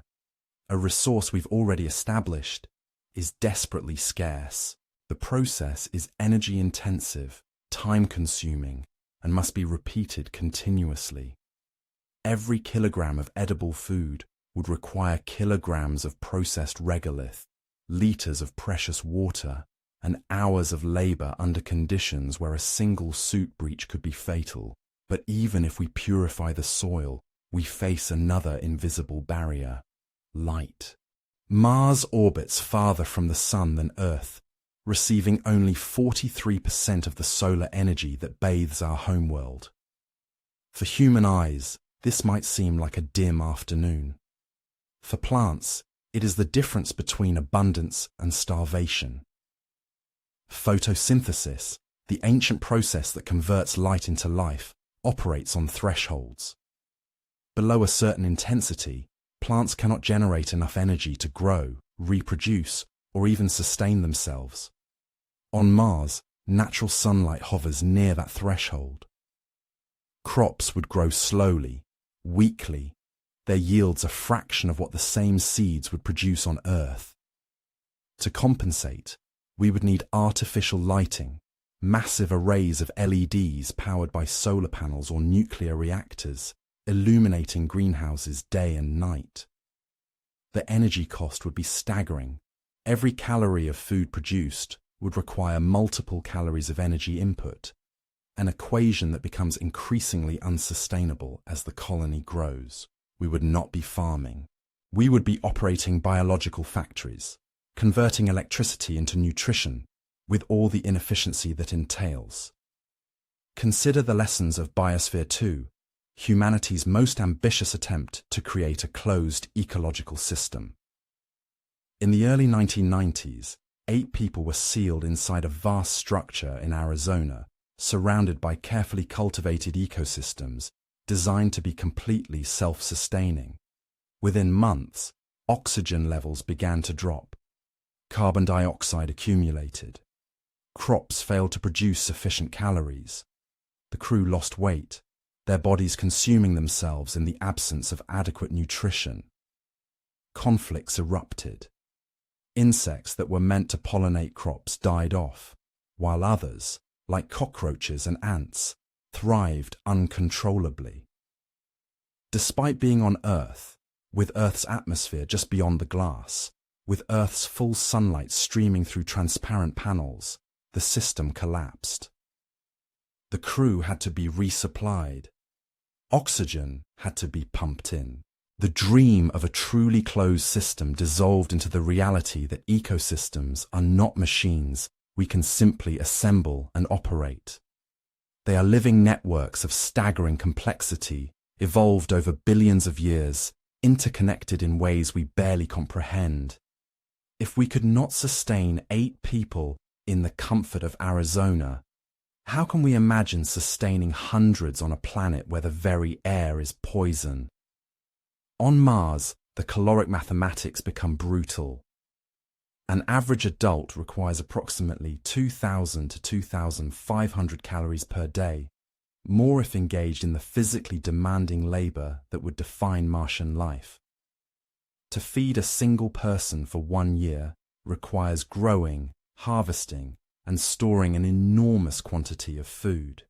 A resource we've already established is desperately scarce. The process is energy-intensive, time-consuming, and must be repeated continuously. Every kilogram of edible food would require kilograms of processed regolith, liters of precious water, and hours of labor under conditions where a single soot breach could be fatal. But even if we purify the soil, we face another invisible barrier: light. Mars orbits farther from the Sun than Earth, receiving only 43% of the solar energy that bathes our homeworld. For human eyes, this might seem like a dim afternoon. For plants, it is the difference between abundance and starvation. Photosynthesis, the ancient process that converts light into life, operates on thresholds. Below a certain intensity, plants cannot generate enough energy to grow, reproduce, or even sustain themselves. On Mars, natural sunlight hovers near that threshold. Crops would grow slowly, weakly, their yields a fraction of what the same seeds would produce on Earth. To compensate, we would need artificial lighting, massive arrays of LEDs powered by solar panels or nuclear reactors, illuminating greenhouses day and night. The energy cost would be staggering. Every calorie of food produced would require multiple calories of energy input, an equation that becomes increasingly unsustainable as the colony grows. We would not be farming. We would be operating biological factories, converting electricity into nutrition, with all the inefficiency that entails. Consider the lessons of Biosphere 2, humanity's most ambitious attempt to create a closed ecological system. In the early 1990s, 8 people were sealed inside a vast structure in Arizona, surrounded by carefully cultivated ecosystems designed to be completely self-sustaining. Within months, oxygen levels began to drop. Carbon dioxide accumulated. Crops failed to produce sufficient calories. The crew lost weight, their bodies consuming themselves in the absence of adequate nutrition. Conflicts erupted. Insects that were meant to pollinate crops died off, while others, like cockroaches and ants, thrived uncontrollably. Despite being on Earth, with Earth's atmosphere just beyond the glass, with Earth's full sunlight streaming through transparent panels, the system collapsed. The crew had to be resupplied. Oxygen had to be pumped in. The dream of a truly closed system dissolved into the reality that ecosystems are not machines we can simply assemble and operate. They are living networks of staggering complexity, evolved over billions of years, interconnected in ways we barely comprehend. If we could not sustain 8 people in the comfort of Arizona, how can we imagine sustaining hundreds on a planet where the very air is poison? On Mars, the caloric mathematics become brutal. An average adult requires approximately 2,000 to 2,500 calories per day, more if engaged in the physically demanding labor that would define Martian life. To feed a single person for 1 year requires growing, harvesting, and storing an enormous quantity of food.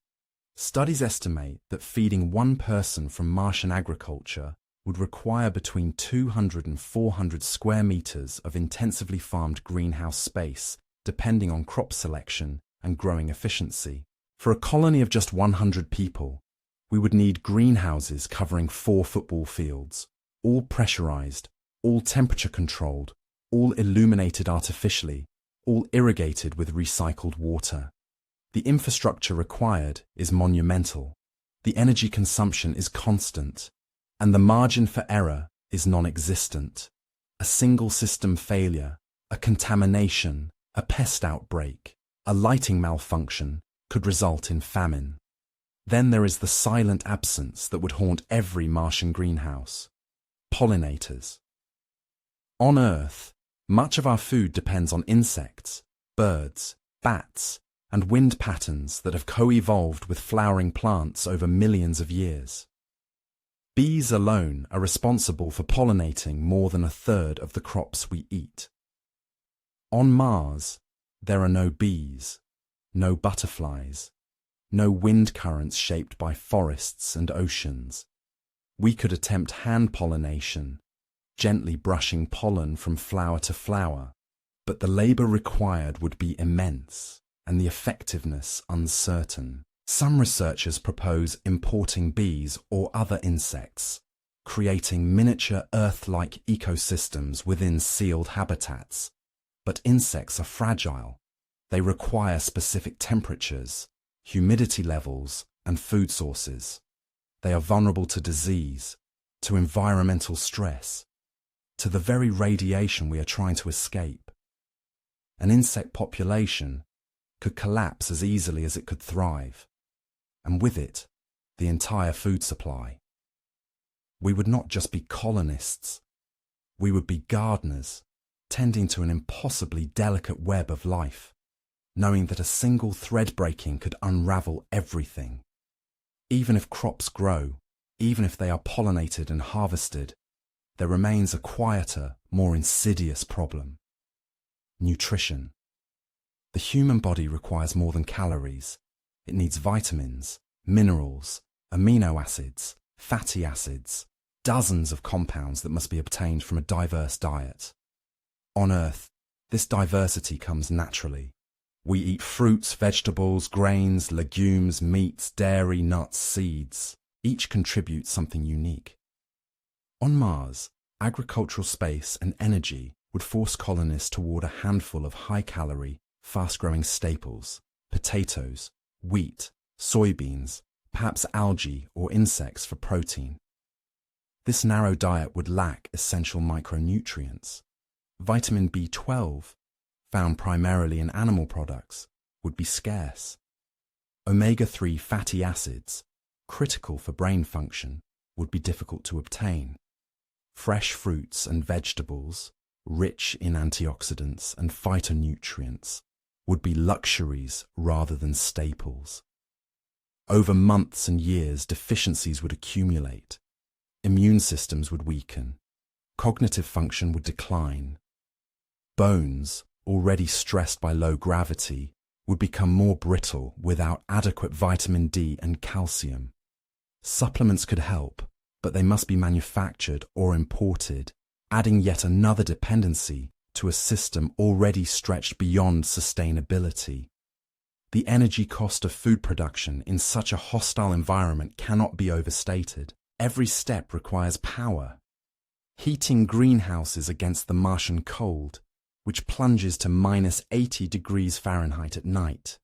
Studies estimate that feeding one person from Martian agriculture would require between 200 and 400 square meters of intensively farmed greenhouse space, depending on crop selection and growing efficiency. For a colony of just 100 people, we would need greenhouses covering 4 football fields, all pressurized, all temperature controlled, all illuminated artificially, all irrigated with recycled water. The infrastructure required is monumental. The energy consumption is constant, and the margin for error is non-existent. A single system failure, a contamination, a pest outbreak, a lighting malfunction could result in famine. Then there is the silent absence that would haunt every Martian greenhouse: pollinators. On Earth, much of our food depends on insects, birds, bats, and wind patterns that have co-evolved with flowering plants over millions of years. Bees alone are responsible for pollinating more than a third of the crops we eat. On Mars, there are no bees, no butterflies, no wind currents shaped by forests and oceans. We could attempt hand pollination, gently brushing pollen from flower to flower, but the labor required would be immense and the effectiveness uncertain. Some researchers propose importing bees or other insects, creating miniature Earth-like ecosystems within sealed habitats. But insects are fragile. They require specific temperatures, humidity levels, and food sources. They are vulnerable to disease, to environmental stress, to the very radiation we are trying to escape. An insect population could collapse as easily as it could thrive, and with it, the entire food supply. We would not just be colonists, we would be gardeners, tending to an impossibly delicate web of life, knowing that a single thread breaking could unravel everything. Even if crops grow, even if they are pollinated and harvested, there remains a quieter, more insidious problem: nutrition. The human body requires more than calories. It needs vitamins, minerals, amino acids, fatty acids, dozens of compounds that must be obtained from a diverse diet. On Earth, this diversity comes naturally. We eat fruits, vegetables, grains, legumes, meats, dairy, nuts, seeds. Each contributes something unique. On Mars, agricultural space and energy would force colonists toward a handful of high-calorie, fast-growing staples: potatoes, wheat, soybeans, perhaps algae or insects for protein. This narrow diet would lack essential micronutrients. Vitamin B12, found primarily in animal products, would be scarce. Omega-3 fatty acids, critical for brain function, would be difficult to obtain. Fresh fruits and vegetables, rich in antioxidants and phytonutrients, would be luxuries rather than staples. Over months and years, deficiencies would accumulate. Immune systems would weaken. Cognitive function would decline. Bones, already stressed by low gravity, would become more brittle without adequate vitamin D and calcium. Supplements could help, but they must be manufactured or imported, adding yet another dependency to a system already stretched beyond sustainability. The energy cost of food production in such a hostile environment cannot be overstated. Every step requires power. Heating greenhouses against the Martian cold, which plunges to -80 degrees Fahrenheit at night.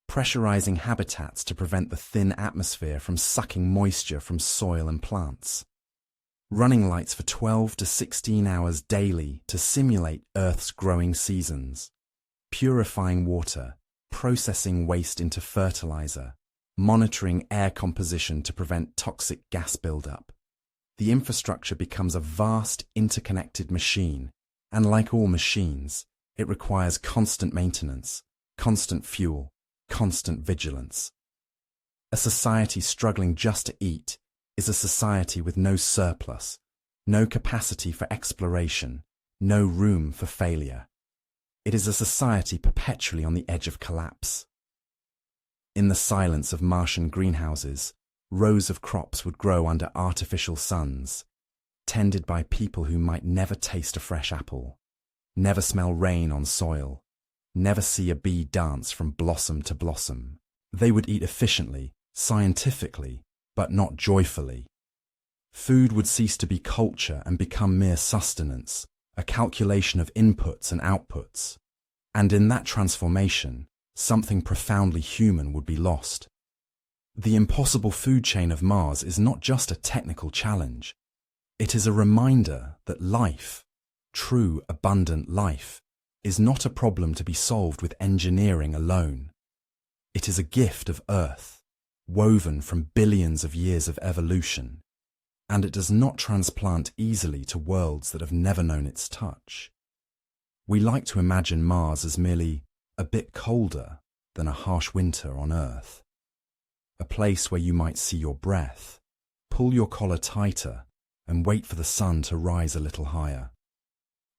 Pressurizing habitats to prevent the thin atmosphere from sucking moisture from soil and plants. Running lights for 12 to 16 hours daily to simulate Earth's growing seasons. Purifying water, processing waste into fertilizer, monitoring air composition to prevent toxic gas buildup. The infrastructure becomes a vast, interconnected machine, and like all machines, it requires constant maintenance, constant fuel, constant vigilance. A society struggling just to eat is a society with no surplus, no capacity for exploration, no room for failure. It is a society perpetually on the edge of collapse. In the silence of Martian greenhouses, rows of crops would grow under artificial suns, tended by people who might never taste a fresh apple, never smell rain on soil, never see a bee dance from blossom to blossom. They would eat efficiently, scientifically, but not joyfully. Food would cease to be culture and become mere sustenance, a calculation of inputs and outputs. And in that transformation, something profoundly human would be lost. The impossible food chain of Mars is not just a technical challenge. It is a reminder that life, true abundant life, is not a problem to be solved with engineering alone. It is a gift of Earth, woven from billions of years of evolution, and it does not transplant easily to worlds that have never known its touch. We like to imagine Mars as merely a bit colder than a harsh winter on Earth. A place where you might see your breath, pull your collar tighter, and wait for the sun to rise a little higher.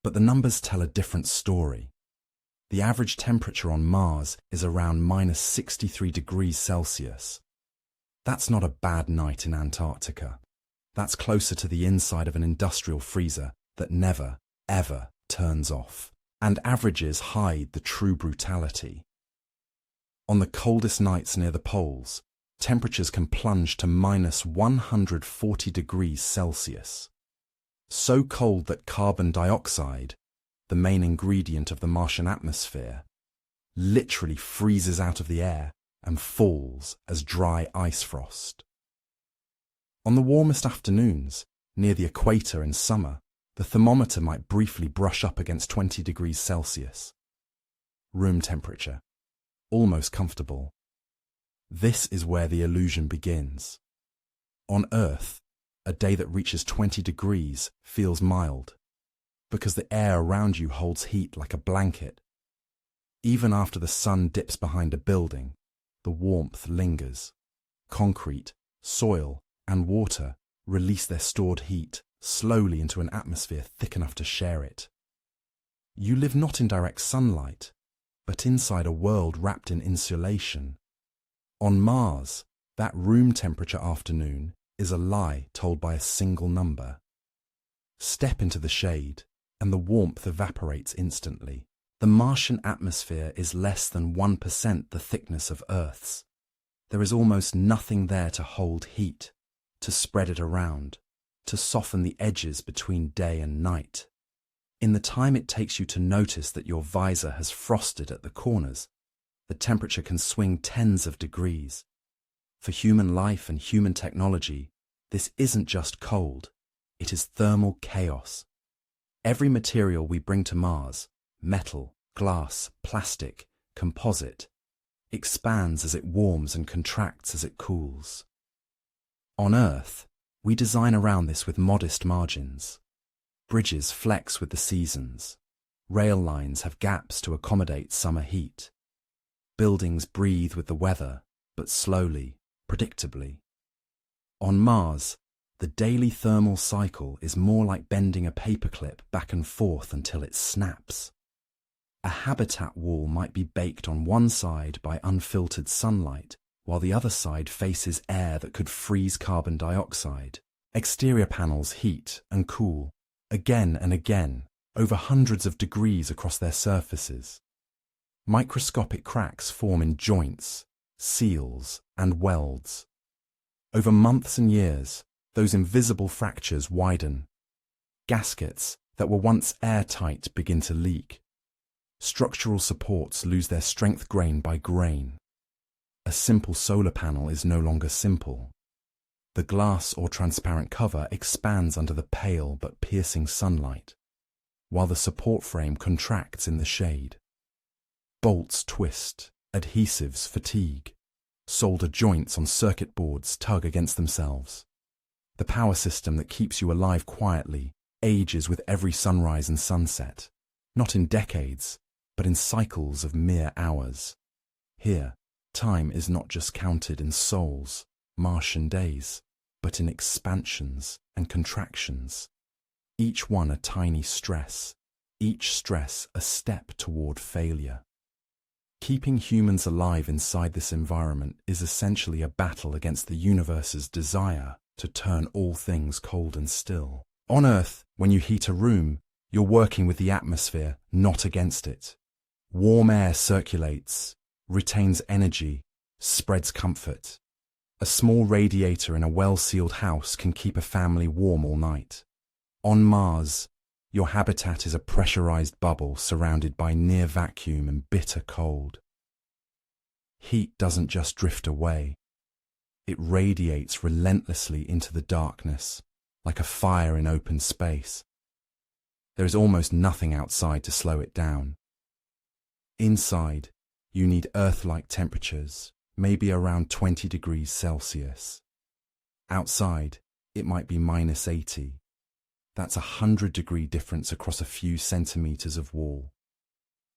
But the numbers tell a different story. The average temperature on Mars is around -63 degrees Celsius. That's not a bad night in Antarctica. That's closer to the inside of an industrial freezer that never, ever turns off. And averages hide the true brutality. On the coldest nights near the poles, temperatures can plunge to -140 degrees Celsius. So cold that carbon dioxide, the main ingredient of the Martian atmosphere, literally freezes out of the air and falls as dry ice frost. On the warmest afternoons, near the equator in summer, the thermometer might briefly brush up against 20 degrees Celsius. Room temperature, almost comfortable. This is where the illusion begins. On Earth, a day that reaches 20 degrees feels mild, because the air around you holds heat like a blanket. Even after the sun dips behind a building, the warmth lingers. Concrete, soil, and water release their stored heat slowly into an atmosphere thick enough to share it. You live not in direct sunlight, but inside a world wrapped in insulation. On Mars, that room temperature afternoon is a lie told by a single number. Step into the shade, and the warmth evaporates instantly. The Martian atmosphere is less than 1% the thickness of Earth's. There is almost nothing there to hold heat, to spread it around, to soften the edges between day and night. In the time it takes you to notice that your visor has frosted at the corners, the temperature can swing tens of degrees. For human life and human technology, this isn't just cold, it is thermal chaos. Every material we bring to Mars, metal, glass, plastic, composite, expands as it warms and contracts as it cools. On Earth, we design around this with modest margins. Bridges flex with the seasons. Rail lines have gaps to accommodate summer heat. Buildings breathe with the weather, but slowly, predictably. On Mars, the daily thermal cycle is more like bending a paperclip back and forth until it snaps. A habitat wall might be baked on one side by unfiltered sunlight, while the other side faces air that could freeze carbon dioxide. Exterior panels heat and cool, again and again, over hundreds of degrees across their surfaces. Microscopic cracks form in joints, seals, and welds. Over months and years, those invisible fractures widen. Gaskets that were once airtight begin to leak. Structural supports lose their strength grain by grain. A simple solar panel is no longer simple. The glass or transparent cover expands under the pale but piercing sunlight, while the support frame contracts in the shade. Bolts twist, adhesives fatigue, solder joints on circuit boards tug against themselves. The power system that keeps you alive quietly ages with every sunrise and sunset, not in decades, but in cycles of mere hours. Here, time is not just counted in souls, Martian days, but in expansions and contractions, each one a tiny stress, each stress a step toward failure. Keeping humans alive inside this environment is essentially a battle against the universe's desire to turn all things cold and still. On Earth, when you heat a room, you're working with the atmosphere, not against it. Warm air circulates, retains energy, spreads comfort. A small radiator in a well-sealed house can keep a family warm all night. On Mars, your habitat is a pressurized bubble surrounded by near vacuum and bitter cold. Heat doesn't just drift away. It radiates relentlessly into the darkness, like a fire in open space. There is almost nothing outside to slow it down. Inside, you need Earth-like temperatures, maybe around 20 degrees Celsius. Outside, it might be -80. That's a 100-degree difference across a few centimeters of wall.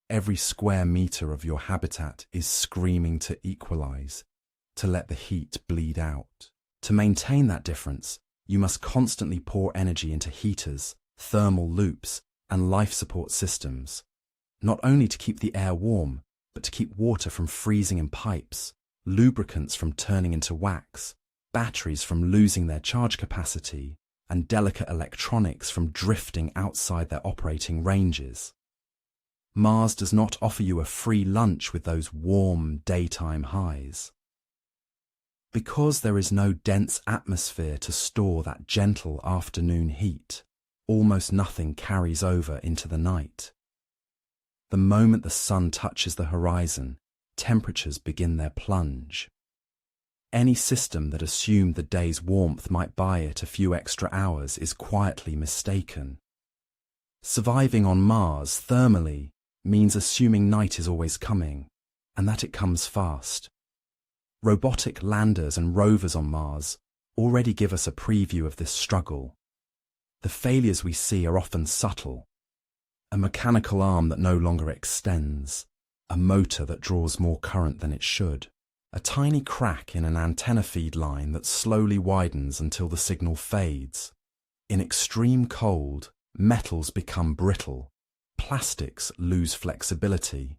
Every square meter of your habitat is screaming to equalize, to let the heat bleed out. To maintain that difference, you must constantly pour energy into heaters, thermal loops, and life support systems, not only to keep the air warm, but to keep water from freezing in pipes, lubricants from turning into wax, batteries from losing their charge capacity, and delicate electronics from drifting outside their operating ranges. Mars does not offer you a free lunch with those warm daytime highs. Because there is no dense atmosphere to store that gentle afternoon heat, almost nothing carries over into the night. The moment the sun touches the horizon, temperatures begin their plunge. Any system that assumed the day's warmth might buy it a few extra hours is quietly mistaken. Surviving on Mars thermally means assuming night is always coming, and that it comes fast. Robotic landers and rovers on Mars already give us a preview of this struggle. The failures we see are often subtle. A mechanical arm that no longer extends, a motor that draws more current than it should, a tiny crack in an antenna feed line that slowly widens until the signal fades. In extreme cold, metals become brittle, plastics lose flexibility,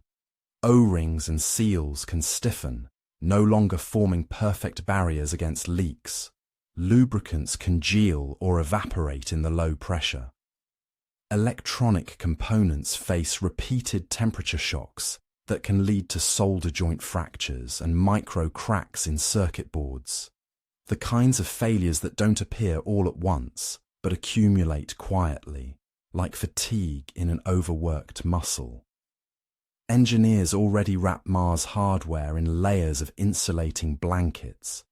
O-rings and seals can stiffen, no longer forming perfect barriers against leaks. Lubricants congeal or evaporate in the low pressure. Electronic components face repeated temperature shocks that can lead to solder joint fractures and micro cracks in circuit boards. The kinds of failures that don't appear all at once, but accumulate quietly, like fatigue in an overworked muscle. Engineers already wrap Mars hardware in layers of insulating blankets,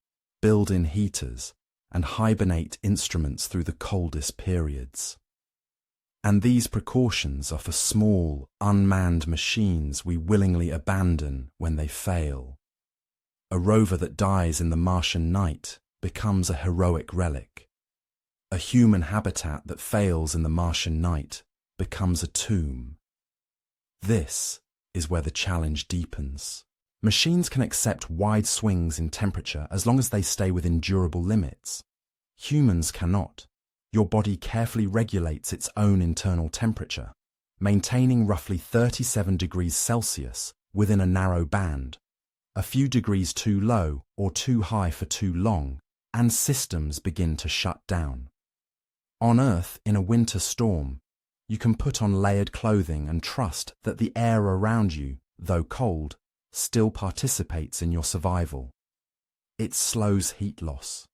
build-in heaters, and hibernate instruments through the coldest periods. And these precautions are for small, unmanned machines we willingly abandon when they fail. A rover that dies in the Martian night becomes a heroic relic. A human habitat that fails in the Martian night becomes a tomb. This is where the challenge deepens. Machines can accept wide swings in temperature as long as they stay within durable limits. Humans cannot. Your body carefully regulates its own internal temperature, maintaining roughly 37 degrees Celsius within a narrow band. A few degrees too low or too high for too long, and systems begin to shut down. On Earth, in a winter storm, you can put on layered clothing and trust that the air around you, though cold, still participates in your survival. It slows heat loss.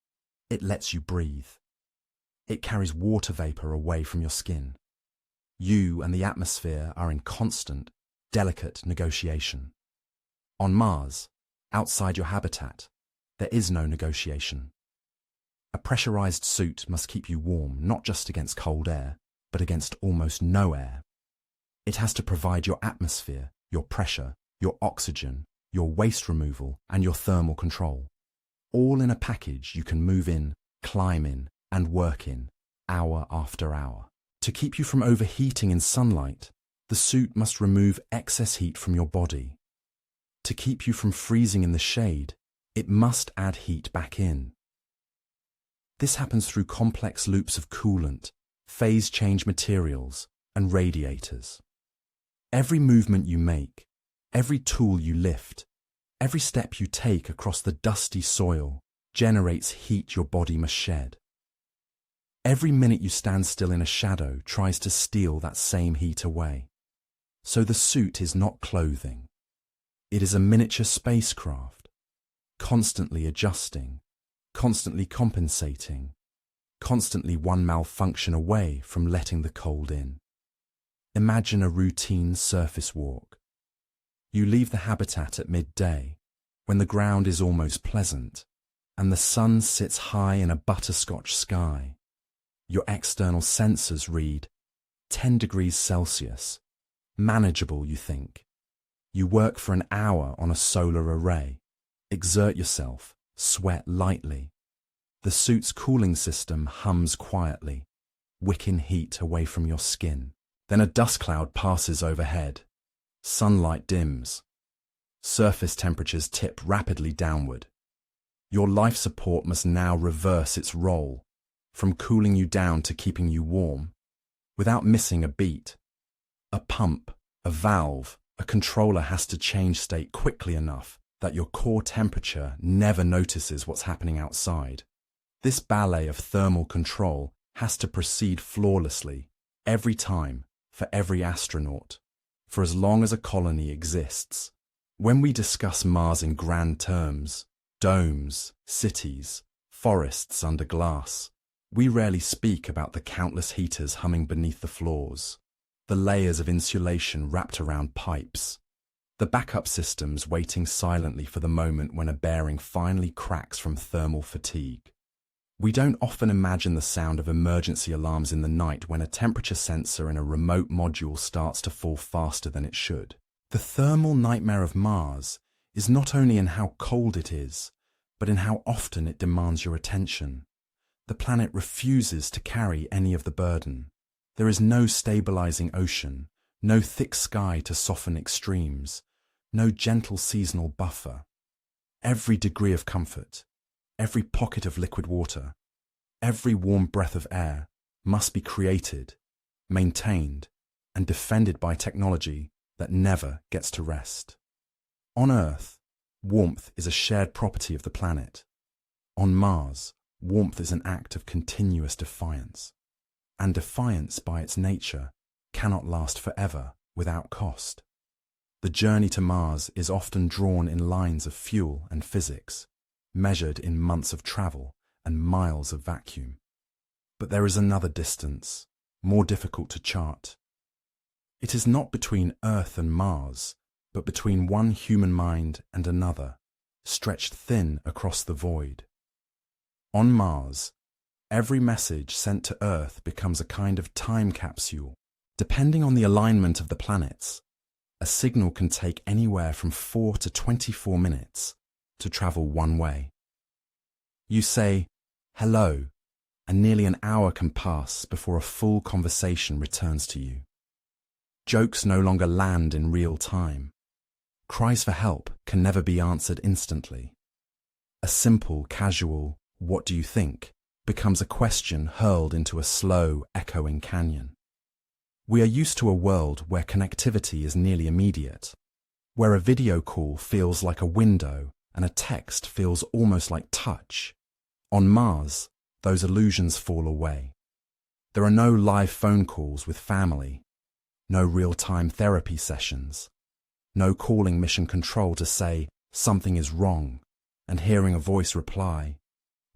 It lets you breathe. It carries water vapor away from your skin. You and the atmosphere are in constant, delicate negotiation. On Mars, outside your habitat, there is no negotiation. A pressurized suit must keep you warm not just against cold air, but against almost no air. It has to provide your atmosphere, your pressure, your oxygen, your waste removal, and your thermal control. All in a package you can move in, climb in, and work in, hour after hour. To keep you from overheating in sunlight, the suit must remove excess heat from your body. To keep you from freezing in the shade, it must add heat back in. This happens through complex loops of coolant, phase change materials, and radiators. Every movement you make, Every tool you lift, every step you take across the dusty soil generates heat your body must shed. Every minute you stand still in a shadow tries to steal that same heat away. So the suit is not clothing. It is a miniature spacecraft, constantly adjusting, constantly compensating, constantly one malfunction away from letting the cold in. Imagine a routine surface walk. You leave the habitat at midday, when the ground is almost pleasant, and the sun sits high in a butterscotch sky. Your external sensors read 10 degrees Celsius. Manageable, you think. You work for an hour on a solar array. Exert yourself, sweat lightly. The suit's cooling system hums quietly, wicking heat away from your skin. Then a dust cloud passes overhead. Sunlight dims. Surface temperatures tip rapidly downward. Your life support must now reverse its role, from cooling you down to keeping you warm, without missing a beat. A pump, a valve, a controller has to change state quickly enough that your core temperature never notices what's happening outside. This ballet of thermal control has to proceed flawlessly, every time, for every astronaut, for as long as a colony exists. When we discuss Mars in grand terms, domes, cities, forests under glass, we rarely speak about the countless heaters humming beneath the floors, the layers of insulation wrapped around pipes, the backup systems waiting silently for the moment when a bearing finally cracks from thermal fatigue. We don't often imagine the sound of emergency alarms in the night when a temperature sensor in a remote module starts to fall faster than it should. The thermal nightmare of Mars is not only in how cold it is, but in how often it demands your attention. The planet refuses to carry any of the burden. There is no stabilizing ocean, no thick sky to soften extremes, no gentle seasonal buffer. Every degree of comfort, every pocket of liquid water, every warm breath of air must be created, maintained, and defended by technology that never gets to rest. On Earth, warmth is a shared property of the planet. On Mars, warmth is an act of continuous defiance. And defiance by its nature cannot last forever without cost. The journey to Mars is often drawn in lines of fuel and physics, measured in months of travel and miles of vacuum. But there is another distance, more difficult to chart. It is not between Earth and Mars, but between one human mind and another, stretched thin across the void. On Mars, every message sent to Earth becomes a kind of time capsule. Depending on the alignment of the planets, a signal can take anywhere from 4 to 24 minutes to travel one way. You say, hello, and nearly an hour can pass before a full conversation returns to you. Jokes no longer land in real time. Cries for help can never be answered instantly. A simple, casual, "What do you think?" becomes a question hurled into a slow, echoing canyon. We are used to a world where connectivity is nearly immediate, where a video call feels like a window and a text feels almost like touch. On Mars, those illusions fall away. There are no live phone calls with family, no real-time therapy sessions, no calling mission control to say something is wrong and hearing a voice reply,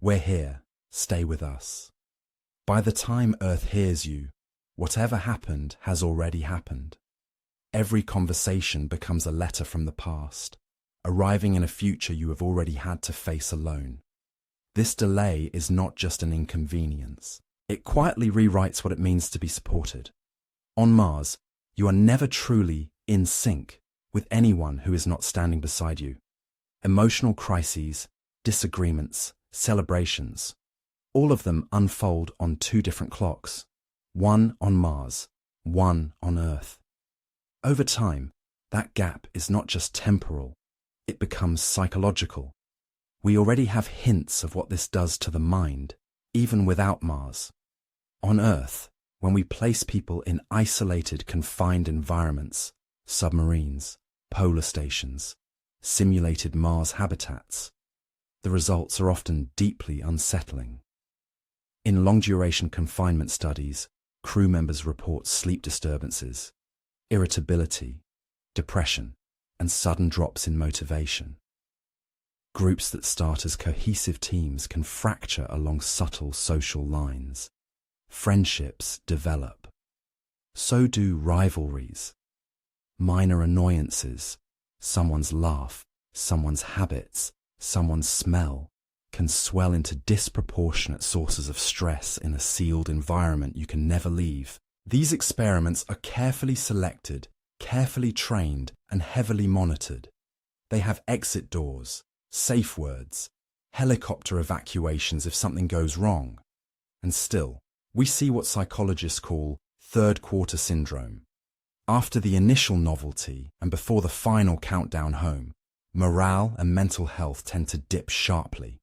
"We're here, stay with us." By the time Earth hears you, whatever happened has already happened. Every conversation becomes a letter from the past, arriving in a future you have already had to face alone. This delay is not just an inconvenience. It quietly rewrites what it means to be supported. On Mars, you are never truly in sync with anyone who is not standing beside you. Emotional crises, disagreements, celebrations, all of them unfold on two different clocks, one on Mars, one on Earth. Over time, that gap is not just temporal, it becomes psychological. We already have hints of what this does to the mind, even without Mars. On Earth, when we place people in isolated, confined environments, submarines, polar stations, simulated Mars habitats. The results are often deeply unsettling. In long-duration confinement studies, crew members report sleep disturbances, irritability, depression, and sudden drops in motivation. Groups that start as cohesive teams can fracture along subtle social lines. Friendships develop. So do rivalries. Minor annoyances, someone's laugh, someone's habits, someone's smell, can swell into disproportionate sources of stress in a sealed environment you can never leave. These experiments are carefully selected, carefully trained, and heavily monitored. They have exit doors, safe words, helicopter evacuations if something goes wrong. And still, we see what psychologists call third quarter syndrome. After the initial novelty and before the final countdown home, morale and mental health tend to dip sharply.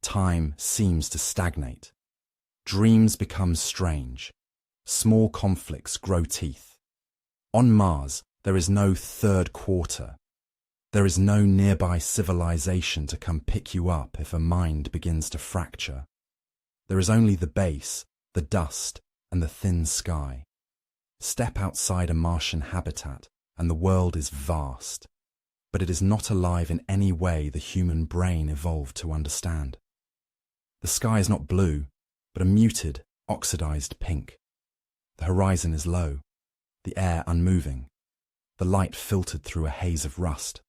Time seems to stagnate. Dreams become strange. Small conflicts grow teeth. On Mars, there is no third quarter. There is no nearby civilization to come pick you up if a mind begins to fracture. There is only the base, the dust, and the thin sky. Step outside a Martian habitat, and the world is vast. But it is not alive in any way the human brain evolved to understand. The sky is not blue, but a muted, oxidized pink. The horizon is low, the air unmoving, the light filtered through a haze of rust.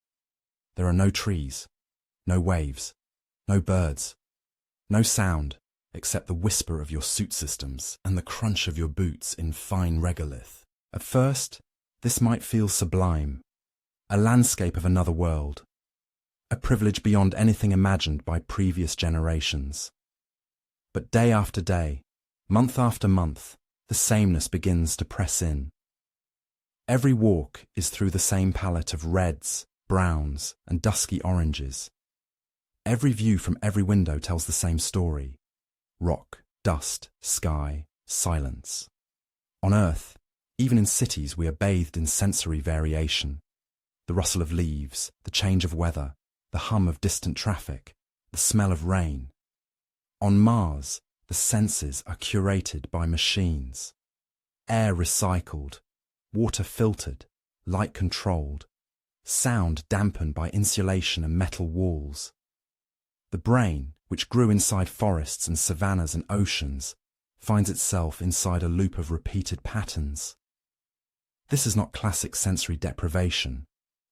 There are no trees, no waves, no birds, no sound except the whisper of your suit systems and the crunch of your boots in fine regolith. At first, this might feel sublime, a landscape of another world, a privilege beyond anything imagined by previous generations. But day after day, month after month, the sameness begins to press in. Every walk is through the same palette of reds, browns, and dusky oranges. Every view from every window tells the same story. Rock, dust, sky, silence. On Earth, even in cities, we are bathed in sensory variation. The rustle of leaves, the change of weather, the hum of distant traffic, the smell of rain. On Mars, the senses are curated by machines. Air recycled, water filtered, light controlled, sound dampened by insulation and metal walls. The brain, which grew inside forests and savannas and oceans, finds itself inside a loop of repeated patterns. This is not classic sensory deprivation.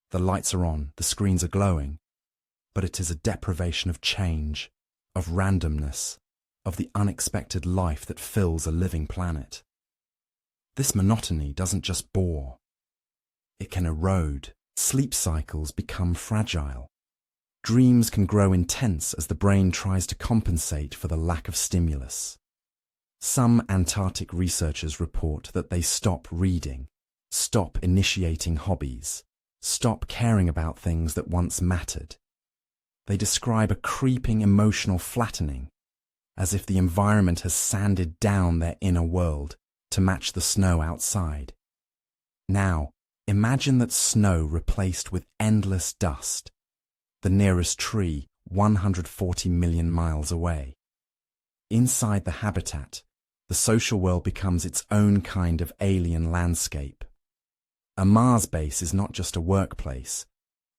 The lights are on, the screens are glowing, but it is a deprivation of change, of randomness, of the unexpected life that fills a living planet. This monotony doesn't just bore. It can erode. Sleep cycles become fragile. Dreams can grow intense as the brain tries to compensate for the lack of stimulus. Some Antarctic researchers report that they stop reading, stop initiating hobbies, stop caring about things that once mattered. They describe a creeping emotional flattening, as if the environment has sanded down their inner world to match the snow outside. Now, imagine that snow replaced with endless dust, the nearest tree 140 million miles away. Inside the habitat, the social world becomes its own kind of alien landscape. A Mars base is not just a workplace.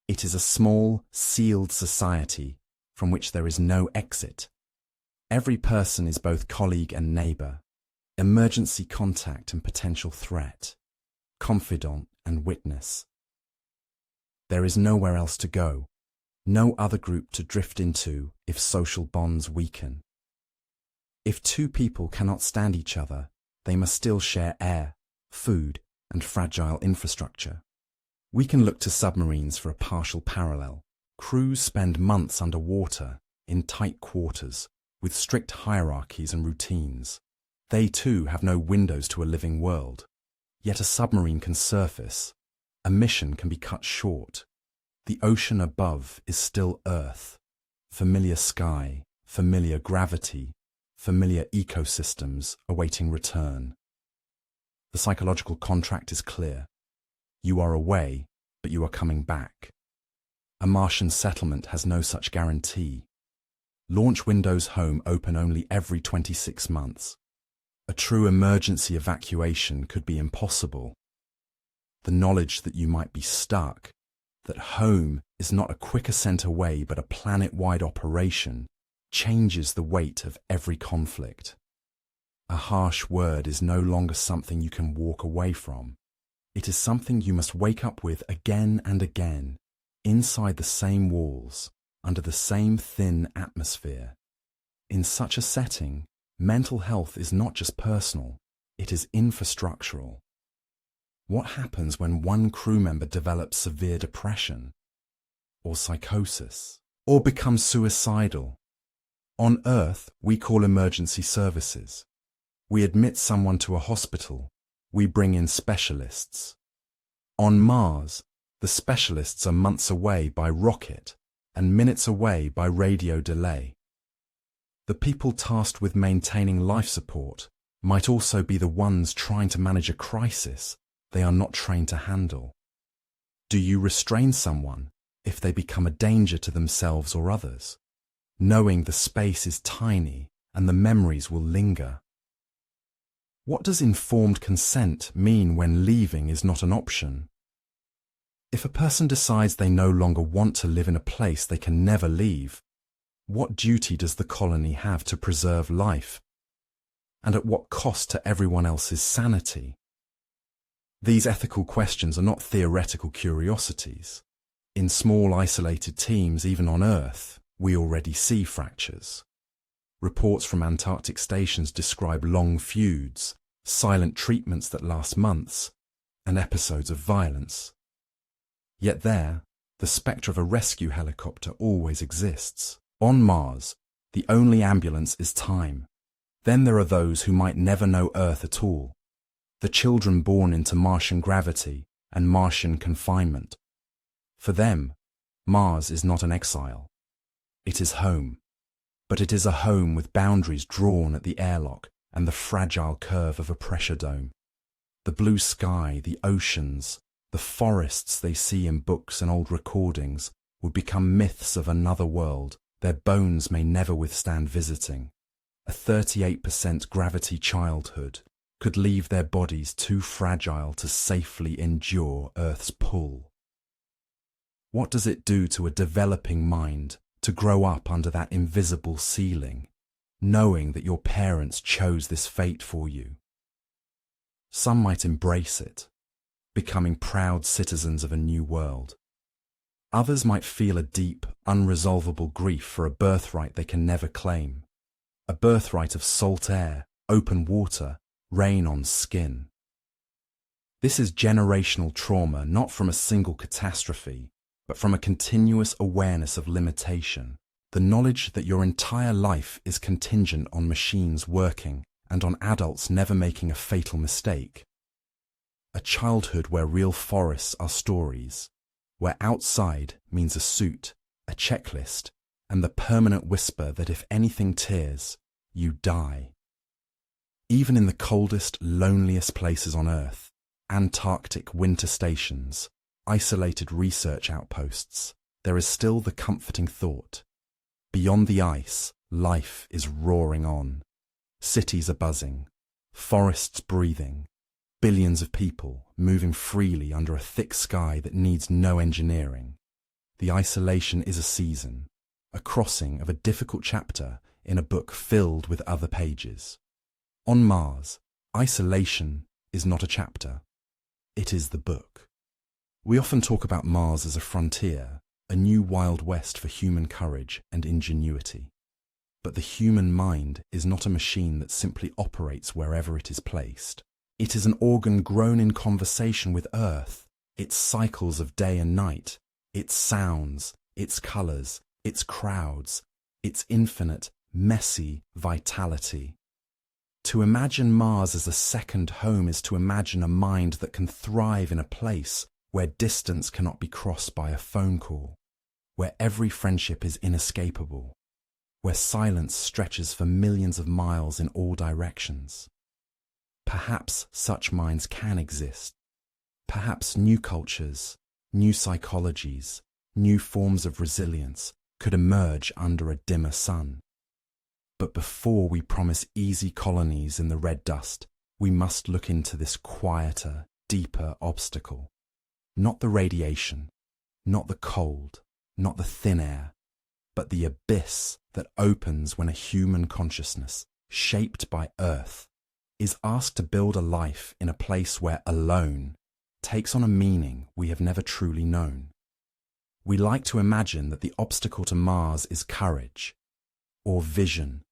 It is a small, sealed society from which there is no exit. Every person is both colleague and neighbour, emergency contact and potential threat, confidant and witness. There is nowhere else to go, no other group to drift into if social bonds weaken. If two people cannot stand each other, they must still share air, food, and fragile infrastructure. We can look to submarines for a partial parallel. Crews spend months underwater, in tight quarters, with strict hierarchies and routines. They too have no windows to a living world. Yet a submarine can surface. A mission can be cut short. The ocean above is still Earth. Familiar sky, familiar gravity, familiar ecosystems awaiting return. The psychological contract is clear. You are away, but you are coming back. A Martian settlement has no such guarantee. Launch windows home open only every 26 months. A true emergency evacuation could be impossible. The knowledge that you might be stuck, that home is not a quick ascent away but a planet-wide operation, changes the weight of every conflict. A harsh word is no longer something you can walk away from. It is something you must wake up with again and again, inside the same walls, under the same thin atmosphere. In such a setting, mental health is not just personal, it is infrastructural. What happens when one crew member develops severe depression, or psychosis, or becomes suicidal? On Earth, we call emergency services. We admit someone to a hospital. We bring in specialists. On Mars, the specialists are months away by rocket and minutes away by radio delay. The people tasked with maintaining life support might also be the ones trying to manage a crisis they are not trained to handle. Do you restrain someone if they become a danger to themselves or others, knowing the space is tiny and the memories will linger? What does informed consent mean when leaving is not an option? If a person decides they no longer want to live in a place they can never leave, what duty does the colony have to preserve life? And at what cost to everyone else's sanity? These ethical questions are not theoretical curiosities. In small isolated teams, even on Earth, we already see fractures. Reports from Antarctic stations describe long feuds, silent treatments that last months, and episodes of violence. Yet there, the spectre of a rescue helicopter always exists. On Mars, the only ambulance is time. Then there are those who might never know Earth at all. The children born into Martian gravity and Martian confinement. For them, Mars is not an exile. It is home. But it is a home with boundaries drawn at the airlock and the fragile curve of a pressure dome. The blue sky, the oceans, the forests they see in books and old recordings would become myths of another world. Their bones may never withstand visiting. A 38% gravity childhood could leave their bodies too fragile to safely endure Earth's pull. What does it do to a developing mind to grow up under that invisible ceiling, knowing that your parents chose this fate for you? Some might embrace it, becoming proud citizens of a new world. Others might feel a deep, unresolvable grief for a birthright they can never claim, a birthright of salt air, open water, rain on skin. This is generational trauma, not from a single catastrophe, but from a continuous awareness of limitation, the knowledge that your entire life is contingent on machines working and on adults never making a fatal mistake. A childhood where real forests are stories, where outside means a suit, a checklist, and the permanent whisper that if anything tears, you die. Even in the coldest, loneliest places on Earth, Antarctic winter stations, isolated research outposts, there is still the comforting thought. Beyond the ice, life is roaring on. Cities are buzzing, forests breathing, billions of people moving freely under a thick sky that needs no engineering. The isolation is a season, a crossing of a difficult chapter in a book filled with other pages. On Mars, isolation is not a chapter. It is the book. We often talk about Mars as a frontier, a new Wild West for human courage and ingenuity. But the human mind is not a machine that simply operates wherever it is placed. It is an organ grown in conversation with Earth, its cycles of day and night, its sounds, its colours, its crowds, its infinite, messy vitality. To imagine Mars as a second home is to imagine a mind that can thrive in a place where distance cannot be crossed by a phone call, where every friendship is inescapable, where silence stretches for millions of miles in all directions. Perhaps such minds can exist. Perhaps new cultures, New psychologies, new forms of resilience could emerge under a dimmer sun. But before we promise easy colonies in the red dust, we must look into this quieter, deeper obstacle. Not the radiation, not the cold, not the thin air, but the abyss that opens when a human consciousness, shaped by Earth, is asked to build a life in a place where alone takes on a meaning we have never truly known. We like to imagine that the obstacle to Mars is courage, or vision,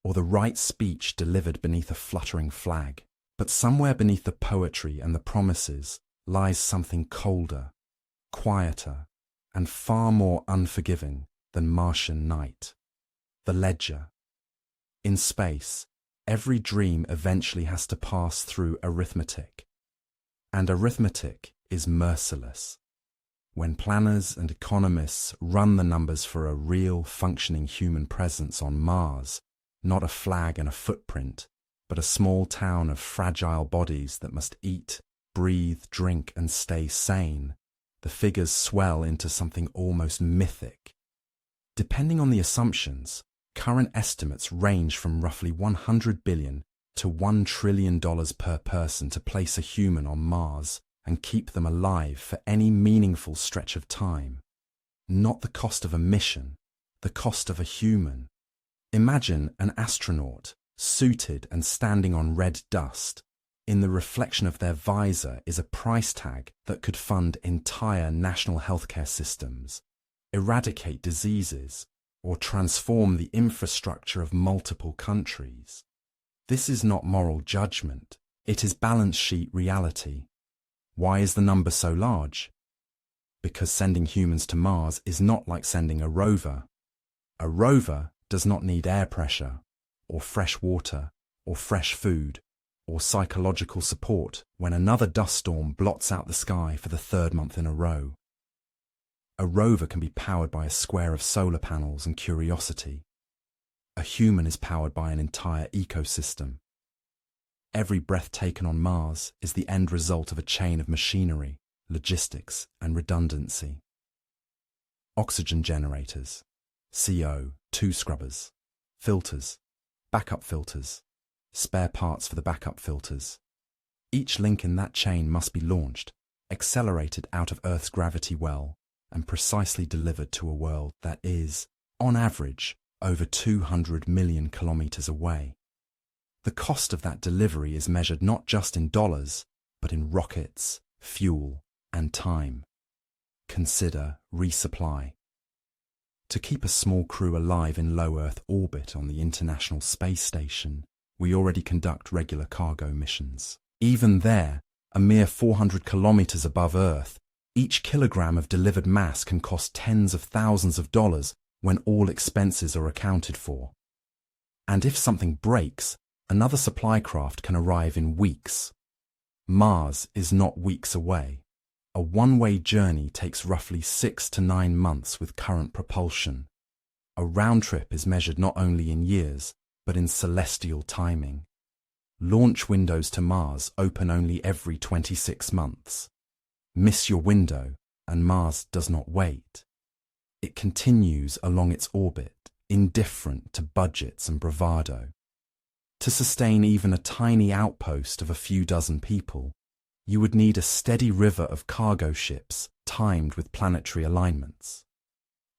or the right speech delivered beneath a fluttering flag. But somewhere beneath the poetry and the promises lies something colder, quieter, and far more unforgiving than Martian night. The ledger. In space, every dream eventually has to pass through arithmetic. And arithmetic is merciless. When planners and economists run the numbers for a real, functioning human presence on Mars, not a flag and a footprint, but a small town of fragile bodies that must eat, breathe, drink, and stay sane, the figures swell into something almost mythic. Depending on the assumptions, current estimates range from roughly $100 billion to $1 trillion per person to place a human on Mars and keep them alive for any meaningful stretch of time. Not the cost of a mission, the cost of a human. Imagine an astronaut, suited and standing on red dust. In the reflection of their visor is a price tag that could fund entire national healthcare systems, eradicate diseases, or transform the infrastructure of multiple countries. This is not moral judgment, it is balance sheet reality. Why is the number so large? Because sending humans to Mars is not like sending a rover. A rover does not need air pressure, or fresh water, or fresh food, or psychological support when another dust storm blots out the sky for the third month in a row. A rover can be powered by a square of solar panels and curiosity. A human is powered by an entire ecosystem. Every breath taken on Mars is the end result of a chain of machinery, logistics, and redundancy. Oxygen generators, CO2 scrubbers, filters, backup filters, spare parts for the backup filters. Each link in that chain must be launched, accelerated out of Earth's gravity well, and precisely delivered to a world that is, on average, over 200 million kilometers away. The cost of that delivery is measured not just in dollars, but in rockets, fuel, and time. Consider resupply. To keep a small crew alive in low Earth orbit on the International Space Station, we already conduct regular cargo missions. Even there, a mere 400 kilometers above Earth, each kilogram of delivered mass can cost tens of thousands of dollars when all expenses are accounted for. And if something breaks, another supply craft can arrive in weeks. Mars is not weeks away. A one-way journey takes roughly 6 to 9 months with current propulsion. A round trip is measured not only in years, but in celestial timing. Launch windows to Mars open only every 26 months. Miss your window, and Mars does not wait. It continues along its orbit, indifferent to budgets and bravado. To sustain even a tiny outpost of a few dozen people, you would need a steady river of cargo ships timed with planetary alignments.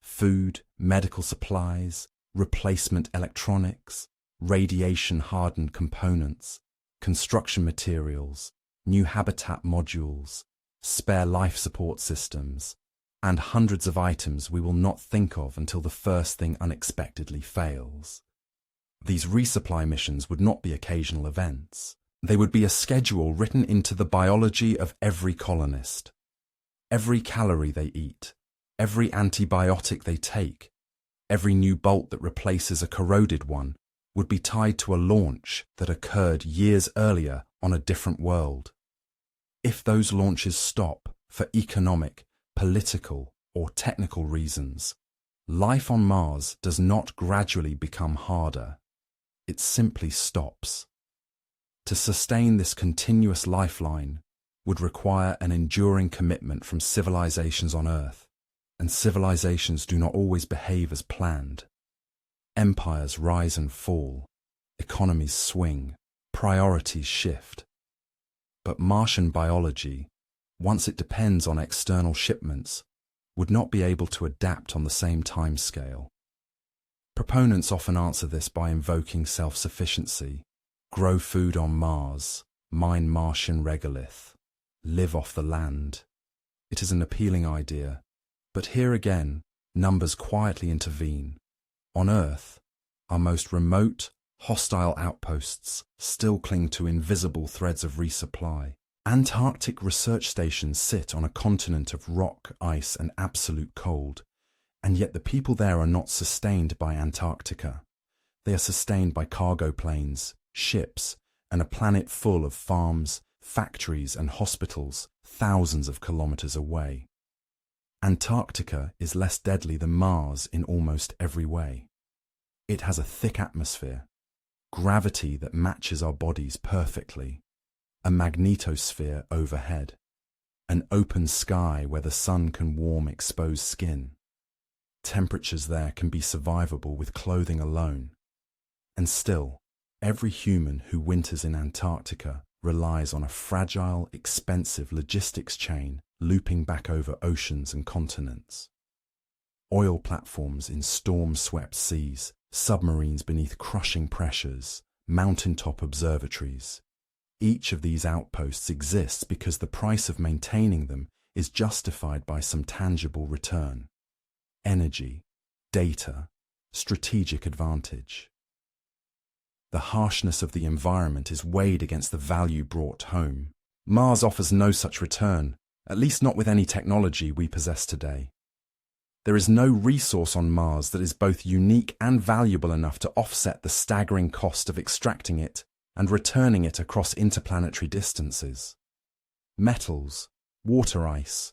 Food, medical supplies, replacement electronics, radiation-hardened components, construction materials, new habitat modules, spare life support systems, and hundreds of items we will not think of until the first thing unexpectedly fails. These resupply missions would not be occasional events. They would be a schedule written into the biology of every colonist. Every calorie they eat, every antibiotic they take, every new bolt that replaces a corroded one would be tied to a launch that occurred years earlier on a different world. If those launches stop for economic, political, or technical reasons, life on Mars does not gradually become harder. It simply stops. To sustain this continuous lifeline, would require an enduring commitment from civilizations on Earth, and civilizations do not always behave as planned. Empires rise and fall, economies swing, priorities shift. But Martian biology, once it depends on external shipments, would not be able to adapt on the same timescale. Proponents often answer this by invoking self-sufficiency, grow food on Mars, mine Martian regolith, live off the land. It is an appealing idea, but here again, numbers quietly intervene. On Earth, our most remote, hostile outposts still cling to invisible threads of resupply. Antarctic research stations sit on a continent of rock, ice, and absolute cold, and yet the people there are not sustained by Antarctica. They are sustained by cargo planes, ships, and a planet full of farms, factories, and hospitals thousands of kilometers away. Antarctica is less deadly than Mars in almost every way. It has a thick atmosphere, gravity that matches our bodies perfectly, a magnetosphere overhead, an open sky where the sun can warm exposed skin. Temperatures there can be survivable with clothing alone. And still, every human who winters in Antarctica relies on a fragile, expensive logistics chain looping back over oceans and continents. Oil platforms in storm-swept seas, submarines beneath crushing pressures, mountaintop observatories. Each of these outposts exists because the price of maintaining them is justified by some tangible return. Energy, data, strategic advantage. The harshness of the environment is weighed against the value brought home. Mars offers no such return, at least not with any technology we possess today. There is no resource on Mars that is both unique and valuable enough to offset the staggering cost of extracting it and returning it across interplanetary distances. Metals, water ice,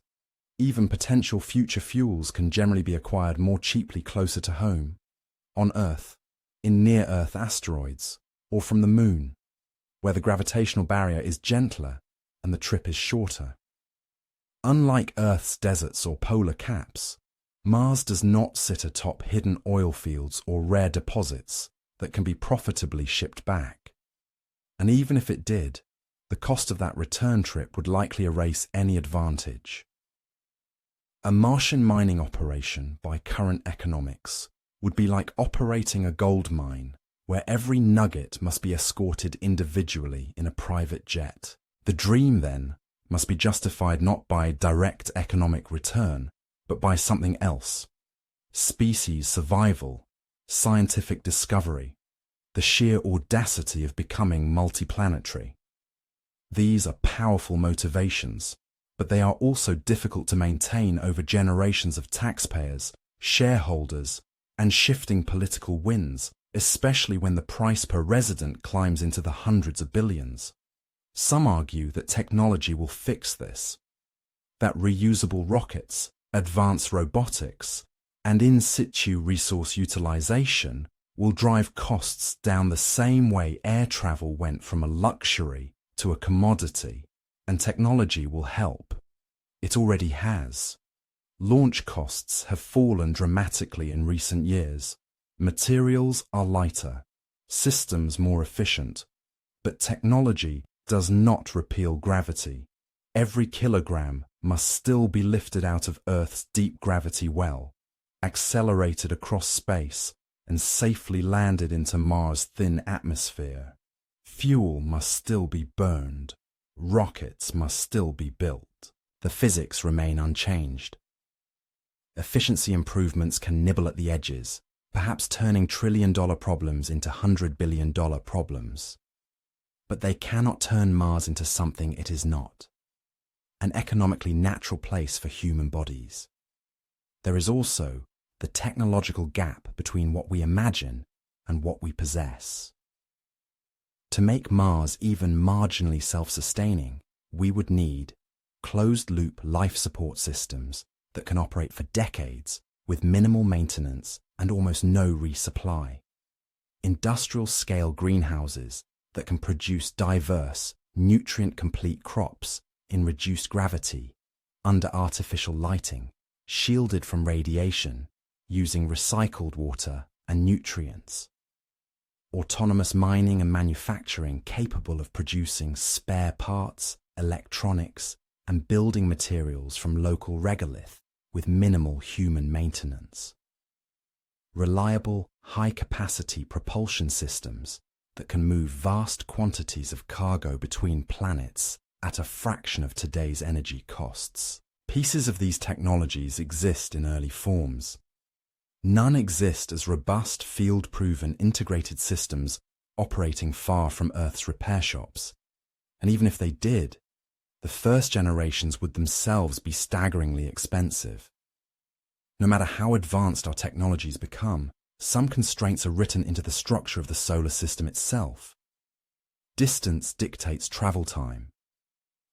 even potential future fuels can generally be acquired more cheaply closer to home, on Earth, in near-Earth asteroids, or from the Moon, where the gravitational barrier is gentler and the trip is shorter. Unlike Earth's deserts or polar caps, Mars does not sit atop hidden oil fields or rare deposits that can be profitably shipped back. And even if it did, the cost of that return trip would likely erase any advantage. A Martian mining operation by current economics would be like operating a gold mine, where every nugget must be escorted individually in a private jet. The dream, then, must be justified not by direct economic return, but by something else. Species survival, scientific discovery, the sheer audacity of becoming multiplanetary. These are powerful motivations, but they are also difficult to maintain over generations of taxpayers, shareholders, and shifting political winds, especially when the price per resident climbs into the hundreds of billions. Some argue that technology will fix this, that reusable rockets, advanced robotics, and in situ resource utilization will drive costs down the same way air travel went from a luxury to a commodity, and technology will help. It already has. Launch costs have fallen dramatically in recent years. Materials are lighter, systems more efficient, but technology does not repeal gravity. Every kilogram must still be lifted out of Earth's deep gravity well, accelerated across space, and safely landed into Mars' thin atmosphere. Fuel must still be burned. Rockets must still be built. The physics remain unchanged. Efficiency improvements can nibble at the edges, perhaps turning trillion-dollar problems into $100 billion problems. But they cannot turn Mars into something it is not, an economically natural place for human bodies. There is also the technological gap between what we imagine and what we possess. To make Mars even marginally self-sustaining, we would need closed-loop life support systems that can operate for decades with minimal maintenance and almost no resupply. Industrial-scale greenhouses that can produce diverse, nutrient-complete crops in reduced gravity, under artificial lighting, shielded from radiation, using recycled water and nutrients. Autonomous mining and manufacturing capable of producing spare parts, electronics, and building materials from local regolith with minimal human maintenance. Reliable, high-capacity propulsion systems that can move vast quantities of cargo between planets at a fraction of today's energy costs. Pieces of these technologies exist in early forms. None exist as robust, field-proven, integrated systems operating far from Earth's repair shops. And even if they did, the first generations would themselves be staggeringly expensive. No matter how advanced our technologies become, some constraints are written into the structure of the solar system itself. Distance dictates travel time.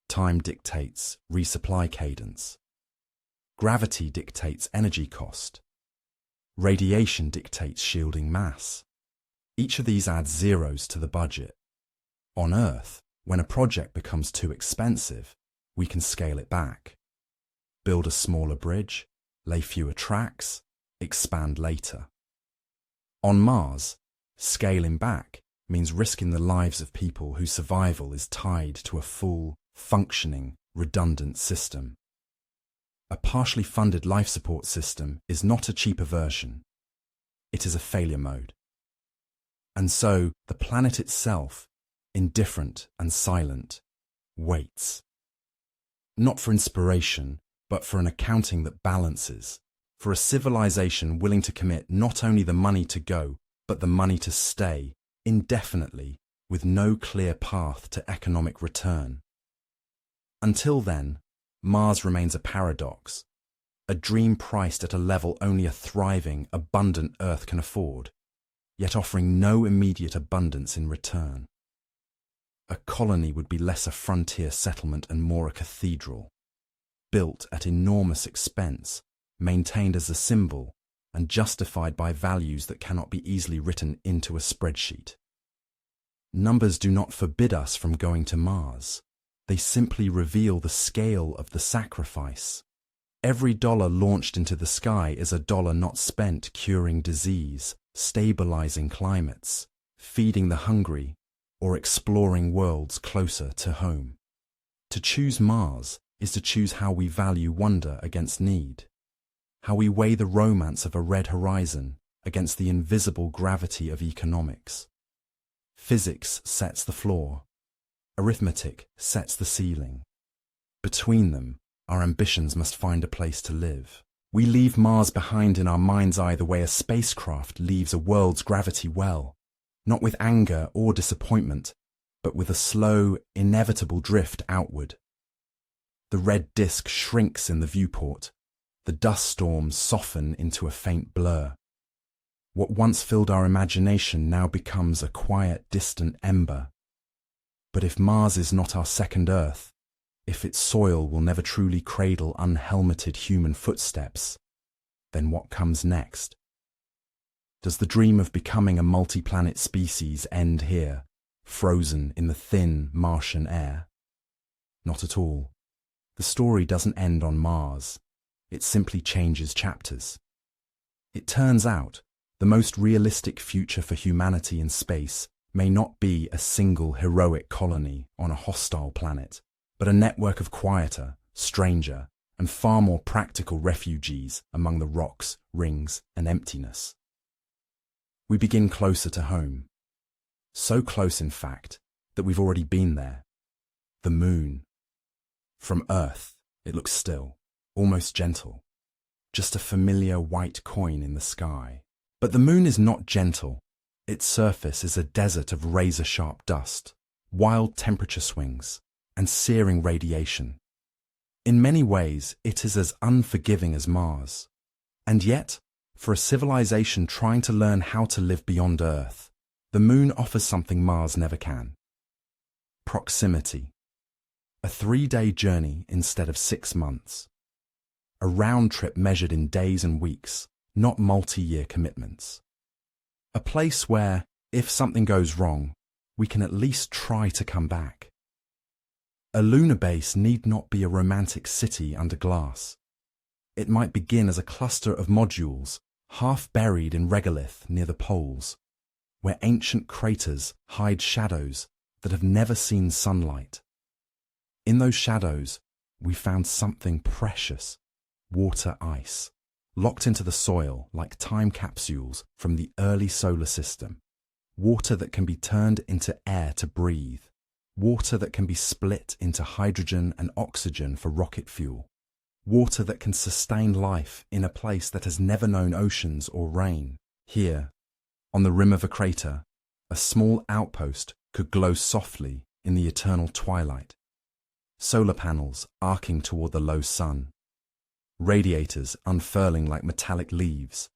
Time dictates resupply cadence. Gravity dictates energy cost. Radiation dictates shielding mass. Each of these adds zeros to the budget. On Earth, when a project becomes too expensive, we can scale it back. Build a smaller bridge, lay fewer tracks, expand later. On Mars, scaling back means risking the lives of people whose survival is tied to a full, functioning, redundant system. A partially funded life support system is not a cheaper version. It is a failure mode. And so, the planet itself, indifferent and silent, waits. Not for inspiration, but for an accounting that balances, for a civilization willing to commit not only the money to go, but the money to stay, indefinitely, with no clear path to economic return. Until then, Mars remains a paradox, a dream priced at a level only a thriving, abundant Earth can afford, yet offering no immediate abundance in return. A colony would be less a frontier settlement and more a cathedral, built at enormous expense, maintained as a symbol, and justified by values that cannot be easily written into a spreadsheet. Numbers do not forbid us from going to Mars. They simply reveal the scale of the sacrifice. Every dollar launched into the sky is a dollar not spent curing disease, stabilizing climates, feeding the hungry, or exploring worlds closer to home. To choose Mars is to choose how we value wonder against need, how we weigh the romance of a red horizon against the invisible gravity of economics. Physics sets the floor. Arithmetic sets the ceiling. Between them, our ambitions must find a place to live. We leave Mars behind in our mind's eye the way a spacecraft leaves a world's gravity well, not with anger or disappointment, but with a slow, inevitable drift outward. The red disk shrinks in the viewport. The dust storms soften into a faint blur. What once filled our imagination now becomes a quiet, distant ember. But if Mars is not our second Earth, if its soil will never truly cradle unhelmeted human footsteps, then what comes next? Does the dream of becoming a multi-planet species end here, frozen in the thin Martian air? Not at all. The story doesn't end on Mars. It simply changes chapters. It turns out, the most realistic future for humanity in space may not be a single heroic colony on a hostile planet, but a network of quieter, stranger, and far more practical refugees among the rocks, rings, and emptiness. We begin closer to home. So close, in fact, that we've already been there. The moon. From Earth, it looks still, almost gentle, just a familiar white coin in the sky. But the moon is not gentle. Its surface is a desert of razor-sharp dust, wild temperature swings, and searing radiation. In many ways, it is as unforgiving as Mars. And yet, for a civilization trying to learn how to live beyond Earth, the moon offers something Mars never can. Proximity. A 3-day journey instead of 6 months. A round trip measured in days and weeks, not multi-year commitments. A place where, if something goes wrong, we can at least try to come back. A lunar base need not be a romantic city under glass. It might begin as a cluster of modules, half buried in regolith near the poles, where ancient craters hide shadows that have never seen sunlight. In those shadows, we found something precious, water ice, locked into the soil like time capsules from the early solar system, water that can be turned into air to breathe, water that can be split into hydrogen and oxygen for rocket fuel, water that can sustain life in a place that has never known oceans or rain. Here, on the rim of a crater, a small outpost could glow softly in the eternal twilight. Solar panels arcing toward the low sun, radiators unfurling like metallic leaves,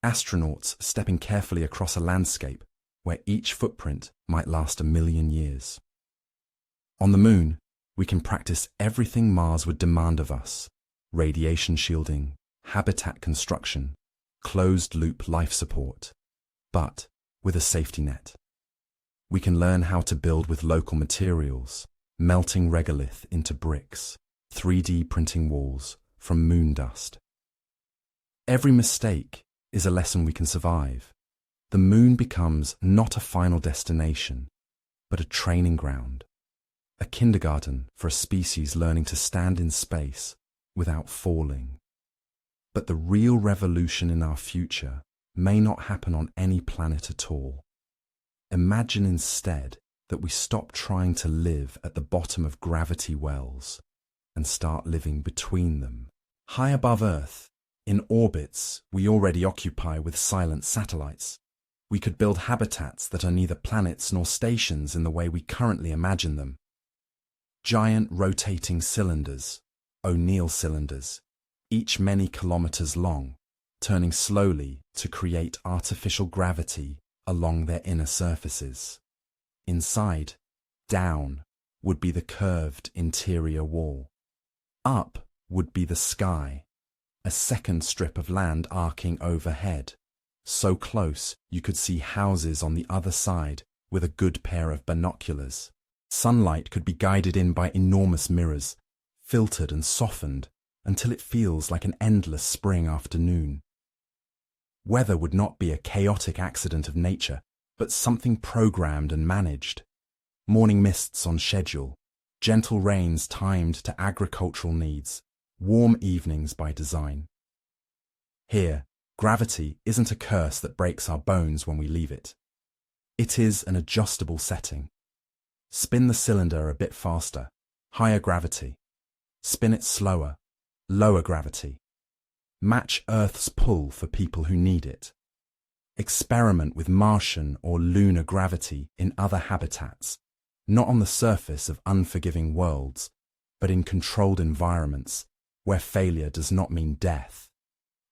astronauts stepping carefully across a landscape where each footprint might last 1,000,000 years. On the moon, we can practice everything Mars would demand of us: radiation shielding, habitat construction, closed-loop life support, but with a safety net. We can learn how to build with local materials, melting regolith into bricks, 3D printing walls from moon dust. Every mistake is a lesson we can survive. The moon becomes not a final destination, but a training ground, a kindergarten for a species learning to stand in space without falling. But the real revolution in our future may not happen on any planet at all. Imagine instead that we stop trying to live at the bottom of gravity wells and start living between them. High above Earth, in orbits we already occupy with silent satellites, we could build habitats that are neither planets nor stations in the way we currently imagine them. Giant rotating cylinders, O'Neill cylinders, each many kilometers long, turning slowly to create artificial gravity along their inner surfaces. Inside, down, would be the curved interior wall. Up would be the sky, a second strip of land arcing overhead, so close you could see houses on the other side with a good pair of binoculars. Sunlight could be guided in by enormous mirrors, filtered and softened until it feels like an endless spring afternoon. Weather would not be a chaotic accident of nature, but something programmed and managed. Morning mists on schedule, gentle rains timed to agricultural needs, warm evenings by design. Here, gravity isn't a curse that breaks our bones when we leave it. It is an adjustable setting. Spin the cylinder a bit faster, higher gravity. Spin it slower, lower gravity. Match Earth's pull for people who need it. Experiment with Martian or lunar gravity in other habitats, not on the surface of unforgiving worlds, but in controlled environments where failure does not mean death.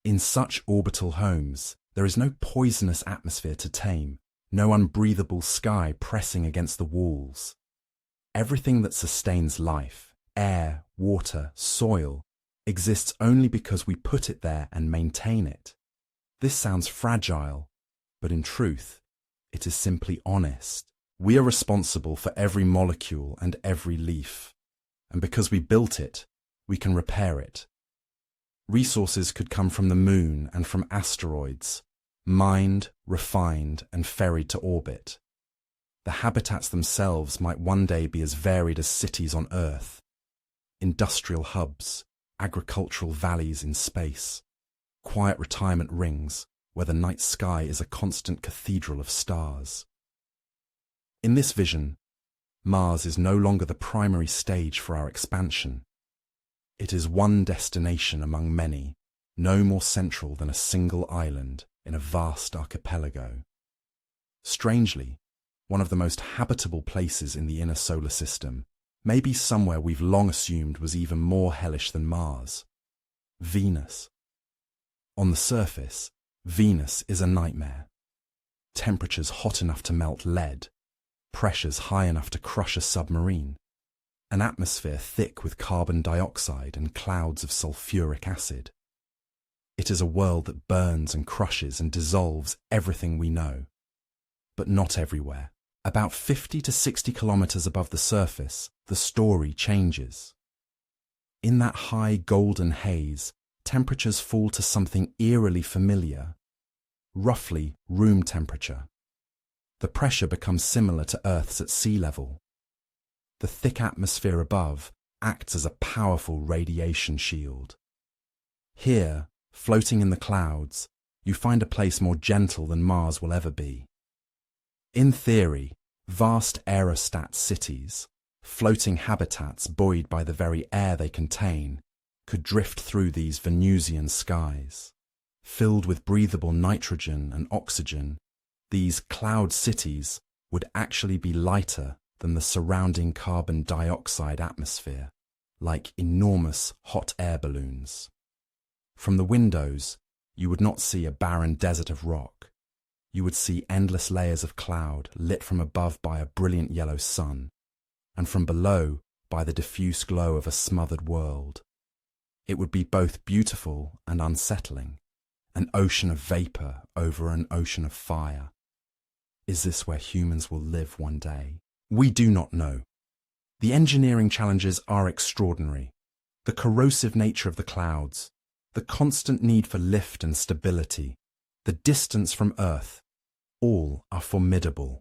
In such orbital homes, there is no poisonous atmosphere to tame, no unbreathable sky pressing against the walls. Everything that sustains life, air, water, soil, exists only because we put it there and maintain it. This sounds fragile, but in truth, it is simply honest. We are responsible for every molecule and every leaf, and because we built it, we can repair it. Resources could come from the moon and from asteroids, mined, refined, and ferried to orbit. The habitats themselves might one day be as varied as cities on Earth, industrial hubs, agricultural valleys in space, quiet retirement rings where the night sky is a constant cathedral of stars. In this vision, Mars is no longer the primary stage for our expansion. It is one destination among many, no more central than a single island in a vast archipelago. Strangely, one of the most habitable places in the inner solar system may be somewhere we've long assumed was even more hellish than Mars: Venus. On the surface, Venus is a nightmare. Temperatures hot enough to melt lead, pressures high enough to crush a submarine, an atmosphere thick with carbon dioxide and clouds of sulfuric acid. It is a world that burns and crushes and dissolves everything we know, but not everywhere. About 50 to 60 kilometers above the surface, the story changes. In that high golden haze, temperatures fall to something eerily familiar, roughly room temperature. The pressure becomes similar to Earth's at sea level. The thick atmosphere above acts as a powerful radiation shield. Here, floating in the clouds, you find a place more gentle than Mars will ever be. In theory, vast aerostat cities, floating habitats buoyed by the very air they contain, could drift through these Venusian skies. Filled with breathable nitrogen and oxygen, these cloud cities would actually be lighter than the surrounding carbon dioxide atmosphere, like enormous hot air balloons. From the windows, you would not see a barren desert of rock. You would see endless layers of cloud lit from above by a brilliant yellow sun, and from below by the diffuse glow of a smothered world. It would be both beautiful and unsettling, an ocean of vapor over an ocean of fire. Is this where humans will live one day? We do not know. The engineering challenges are extraordinary. The corrosive nature of the clouds, the constant need for lift and stability, the distance from Earth, all are formidable.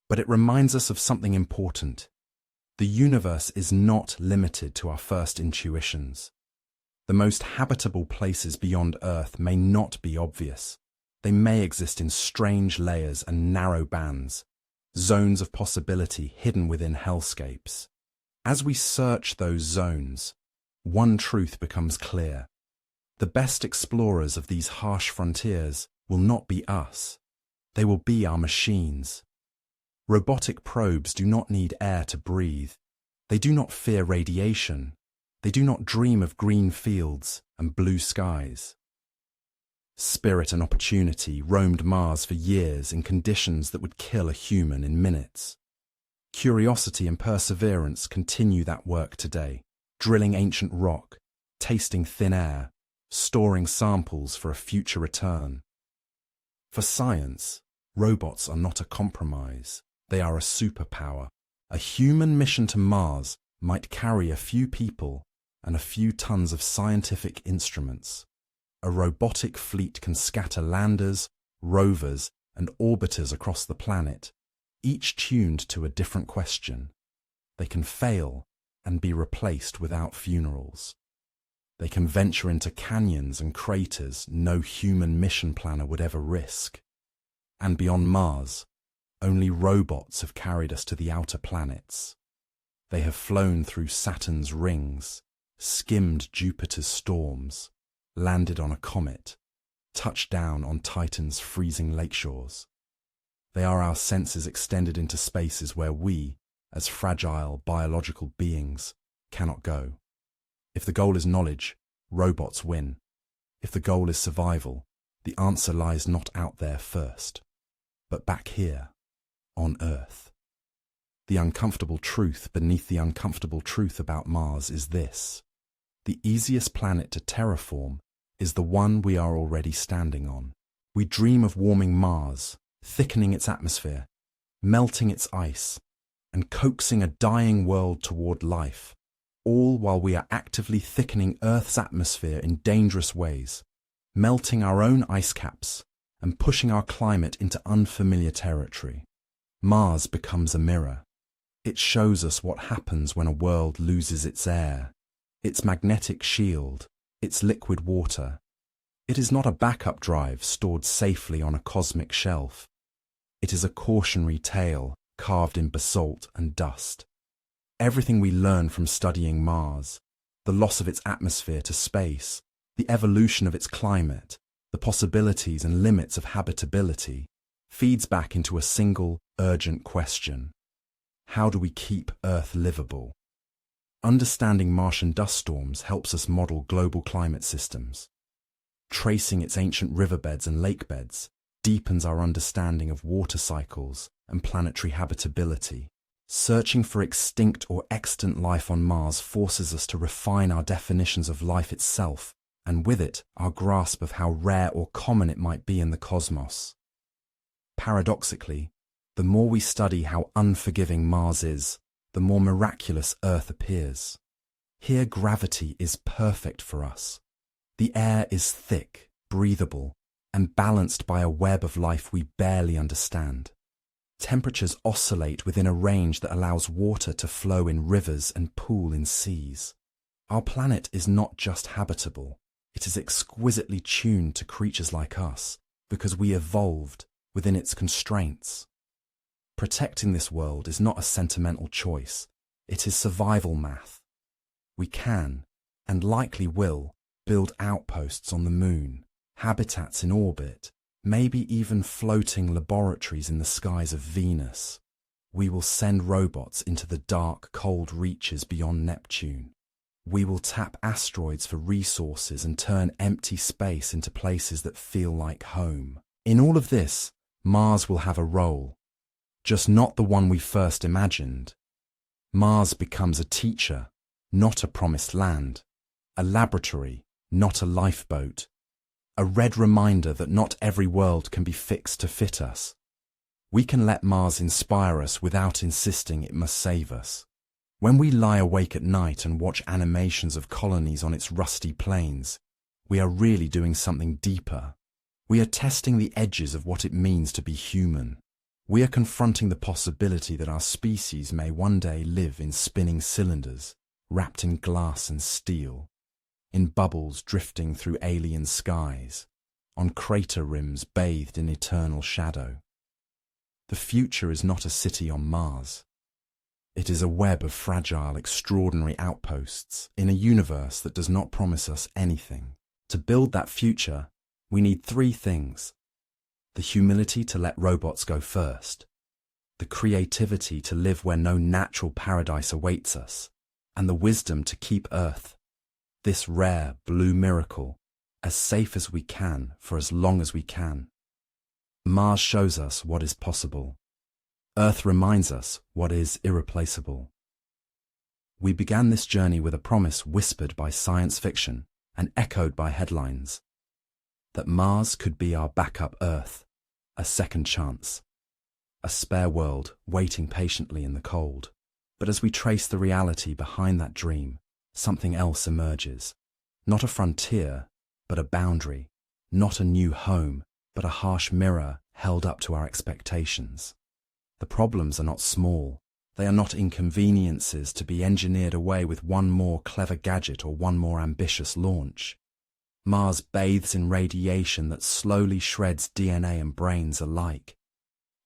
But it reminds us of something important. The universe is not limited to our first intuitions. The most habitable places beyond Earth may not be obvious. They may exist in strange layers and narrow bands, zones of possibility hidden within hellscapes. As we search those zones, one truth becomes clear. The best explorers of these harsh frontiers will not be us. They will be our machines. Robotic probes do not need air to breathe. They do not fear radiation. They do not dream of green fields and blue skies. Spirit and Opportunity roamed Mars for years in conditions that would kill a human in minutes. Curiosity and Perseverance continue that work today, drilling ancient rock, tasting thin air, storing samples for a future return. For science, robots are not a compromise. They are a superpower. A human mission to Mars might carry a few people and a few tons of scientific instruments. A robotic fleet can scatter landers, rovers, and orbiters across the planet, each tuned to a different question. They can fail and be replaced without funerals. They can venture into canyons and craters no human mission planner would ever risk. And beyond Mars, only robots have carried us to the outer planets. They have flown through Saturn's rings, skimmed Jupiter's storms, landed on a comet, touched down on Titan's freezing lakeshores. They are our senses extended into spaces where we, as fragile biological beings, cannot go. If the goal is knowledge, robots win. If the goal is survival, the answer lies not out there first, but back here, on Earth. The uncomfortable truth beneath the uncomfortable truth about Mars is this: the easiest planet to terraform is the one we are already standing on. We dream of warming Mars, thickening its atmosphere, melting its ice, and coaxing a dying world toward life, all while we are actively thickening Earth's atmosphere in dangerous ways, melting our own ice caps and pushing our climate into unfamiliar territory. Mars becomes a mirror. It shows us what happens when a world loses its air, its magnetic shield, its liquid water. It is not a backup drive stored safely on a cosmic shelf. It is a cautionary tale carved in basalt and dust. Everything we learn from studying Mars, the loss of its atmosphere to space, the evolution of its climate, the possibilities and limits of habitability, feeds back into a single, urgent question. How do we keep Earth livable? Understanding Martian dust storms helps us model global climate systems. Tracing its ancient riverbeds and lakebeds deepens our understanding of water cycles and planetary habitability. Searching for extinct or extant life on Mars forces us to refine our definitions of life itself, and with it, our grasp of how rare or common it might be in the cosmos. Paradoxically, The more we study how unforgiving Mars is, the more miraculous Earth appears. Here gravity is perfect for us. The air is thick, breathable, and balanced by a web of life we barely understand. Temperatures oscillate within a range that allows water to flow in rivers and pool in seas. Our planet is not just habitable, it is exquisitely tuned to creatures like us because we evolved within its constraints. Protecting this world is not a sentimental choice, it is survival math. We can, and likely will, build outposts on the moon, habitats in orbit, maybe even floating laboratories in the skies of Venus. We will send robots into the dark, cold reaches beyond Neptune. We will tap asteroids for resources and turn empty space into places that feel like home. In all of this, Mars will have a role, just not the one we first imagined. Mars becomes a teacher, not a promised land, a laboratory, not a lifeboat, a red reminder that not every world can be fixed to fit us. We can let Mars inspire us without insisting it must save us. When we lie awake at night and watch animations of colonies on its rusty plains, we are really doing something deeper. We are testing the edges of what it means to be human. We are confronting the possibility that our species may one day live in spinning cylinders, wrapped in glass and steel, in bubbles drifting through alien skies, on crater rims bathed in eternal shadow. The future is not a city on Mars. It is a web of fragile, extraordinary outposts in a universe that does not promise us anything. To build that future, we need three things: the humility to let robots go first, the creativity to live where no natural paradise awaits us, and the wisdom to keep Earth, this rare blue miracle, as safe as we can for as long as we can. Mars shows us what is possible. Earth reminds us what is irreplaceable. We began this journey with a promise whispered by science fiction and echoed by headlines, that Mars could be our backup Earth, a second chance, a spare world waiting patiently in the cold. But as we trace the reality behind that dream, something else emerges. Not a frontier, but a boundary. Not a new home, but a harsh mirror held up to our expectations. The problems are not small. They are not inconveniences to be engineered away with one more clever gadget or one more ambitious launch. Mars bathes in radiation that slowly shreds DNA and brains alike.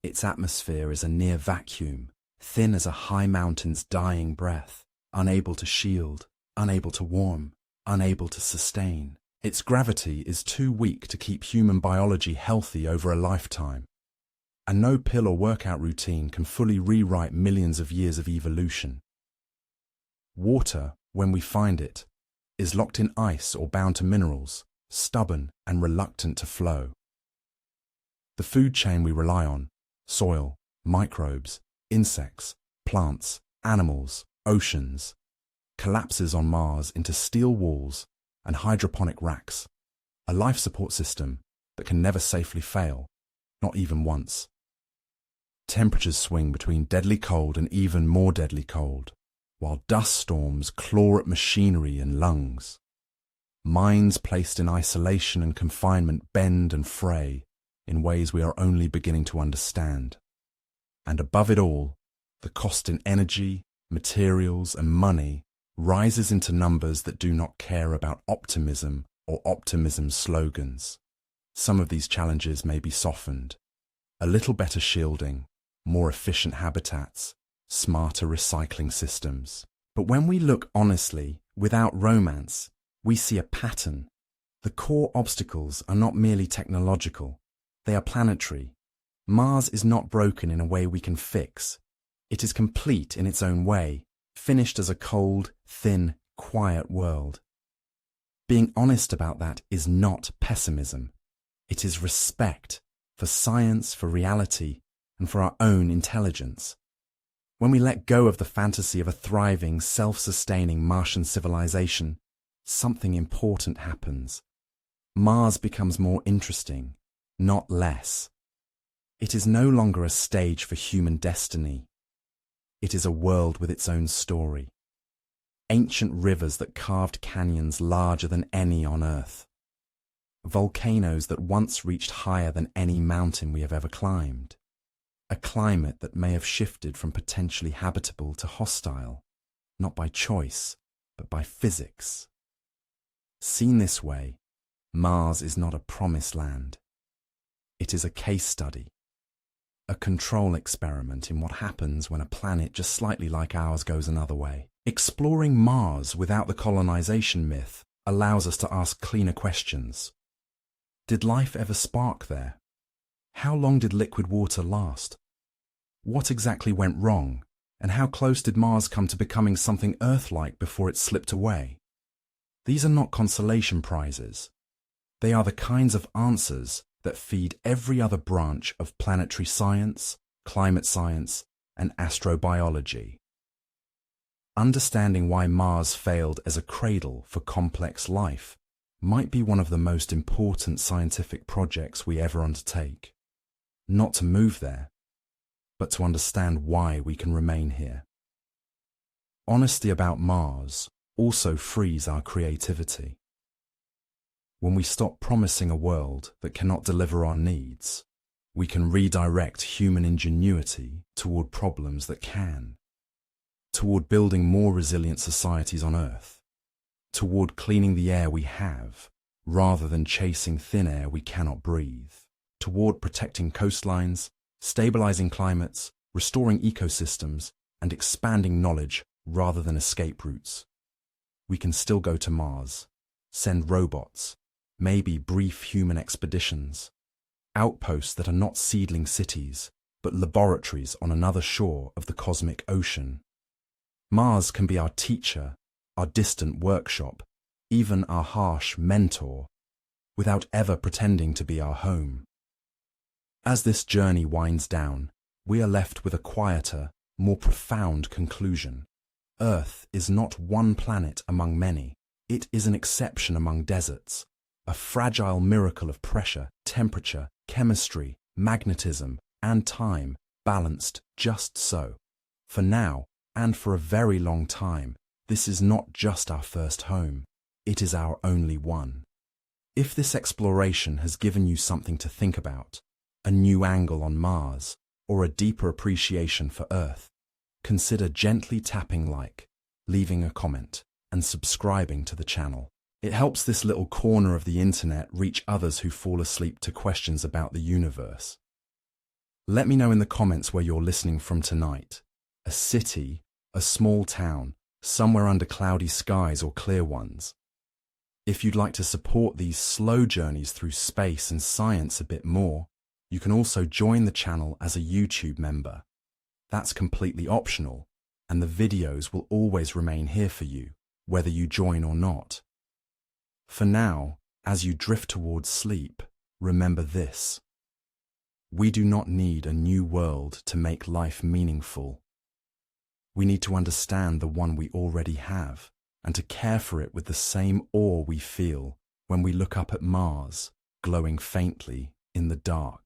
Its atmosphere is a near vacuum, thin as a high mountain's dying breath, unable to shield, unable to warm, unable to sustain. Its gravity is too weak to keep human biology healthy over a lifetime. And no pill or workout routine can fully rewrite millions of years of evolution. Water, when we find it, is locked in ice or bound to minerals, stubborn and reluctant to flow. The food chain we rely on, soil, microbes, insects, plants, animals, oceans, collapses on Mars into steel walls and hydroponic racks, a life support system that can never safely fail, not even once. Temperatures swing between deadly cold and even more deadly cold, while dust storms claw at machinery and lungs. Minds placed in isolation and confinement bend and fray in ways we are only beginning to understand. And above it all, the cost in energy, materials, and money rises into numbers that do not care about optimism or optimism slogans. Some of these challenges may be softened. A little better shielding, more efficient habitats, smarter recycling systems. But when we look honestly, without romance, we see a pattern. The core obstacles are not merely technological, they are planetary. Mars is not broken in a way we can fix. It is complete in its own way, finished as a cold, thin, quiet world. Being honest about that is not pessimism. It is respect for science, for reality, and for our own intelligence. When we let go of the fantasy of a thriving, self-sustaining Martian civilization, something important happens. Mars becomes more interesting, not less. It is no longer a stage for human destiny. It is a world with its own story. Ancient rivers that carved canyons larger than any on Earth. Volcanoes that once reached higher than any mountain we have ever climbed. A climate that may have shifted from potentially habitable to hostile, not by choice, but by physics. Seen this way, Mars is not a promised land. It is a case study, a control experiment in what happens when a planet just slightly like ours goes another way. Exploring Mars without the colonization myth allows us to ask cleaner questions. Did life ever spark there? How long did liquid water last? What exactly went wrong, and how close did Mars come to becoming something Earth-like before it slipped away? These are not consolation prizes. They are the kinds of answers that feed every other branch of planetary science, climate science, and astrobiology. Understanding why Mars failed as a cradle for complex life might be one of the most important scientific projects we ever undertake. Not to move there, but to understand why we can remain here. Honesty about Mars also frees our creativity. When we stop promising a world that cannot deliver our needs, we can redirect human ingenuity toward problems that can, toward building more resilient societies on Earth, toward cleaning the air we have, rather than chasing thin air we cannot breathe, toward protecting coastlines, stabilizing climates, restoring ecosystems, and expanding knowledge rather than escape routes. We can still go to Mars, send robots, maybe brief human expeditions, outposts that are not seedling cities, but laboratories on another shore of the cosmic ocean. Mars can be our teacher, our distant workshop, even our harsh mentor, without ever pretending to be our home. As this journey winds down, we are left with a quieter, more profound conclusion. Earth is not one planet among many. It is an exception among deserts, a fragile miracle of pressure, temperature, chemistry, magnetism, and time, balanced just so. For now, and for a very long time, this is not just our first home, it is our only one. If this exploration has given you something to think about, a new angle on Mars, or a deeper appreciation for Earth, consider gently tapping like, leaving a comment, and subscribing to the channel. It helps this little corner of the internet reach others who fall asleep to questions about the universe. Let me know in the comments where you're listening from tonight. A city, a small town, somewhere under cloudy skies or clear ones. If you'd like to support these slow journeys through space and science a bit more, you can also join the channel as a YouTube member. That's completely optional, and the videos will always remain here for you, whether you join or not. For now, as you drift towards sleep, remember this. We do not need a new world to make life meaningful. We need to understand the one we already have, and to care for it with the same awe we feel when we look up at Mars, glowing faintly in the dark.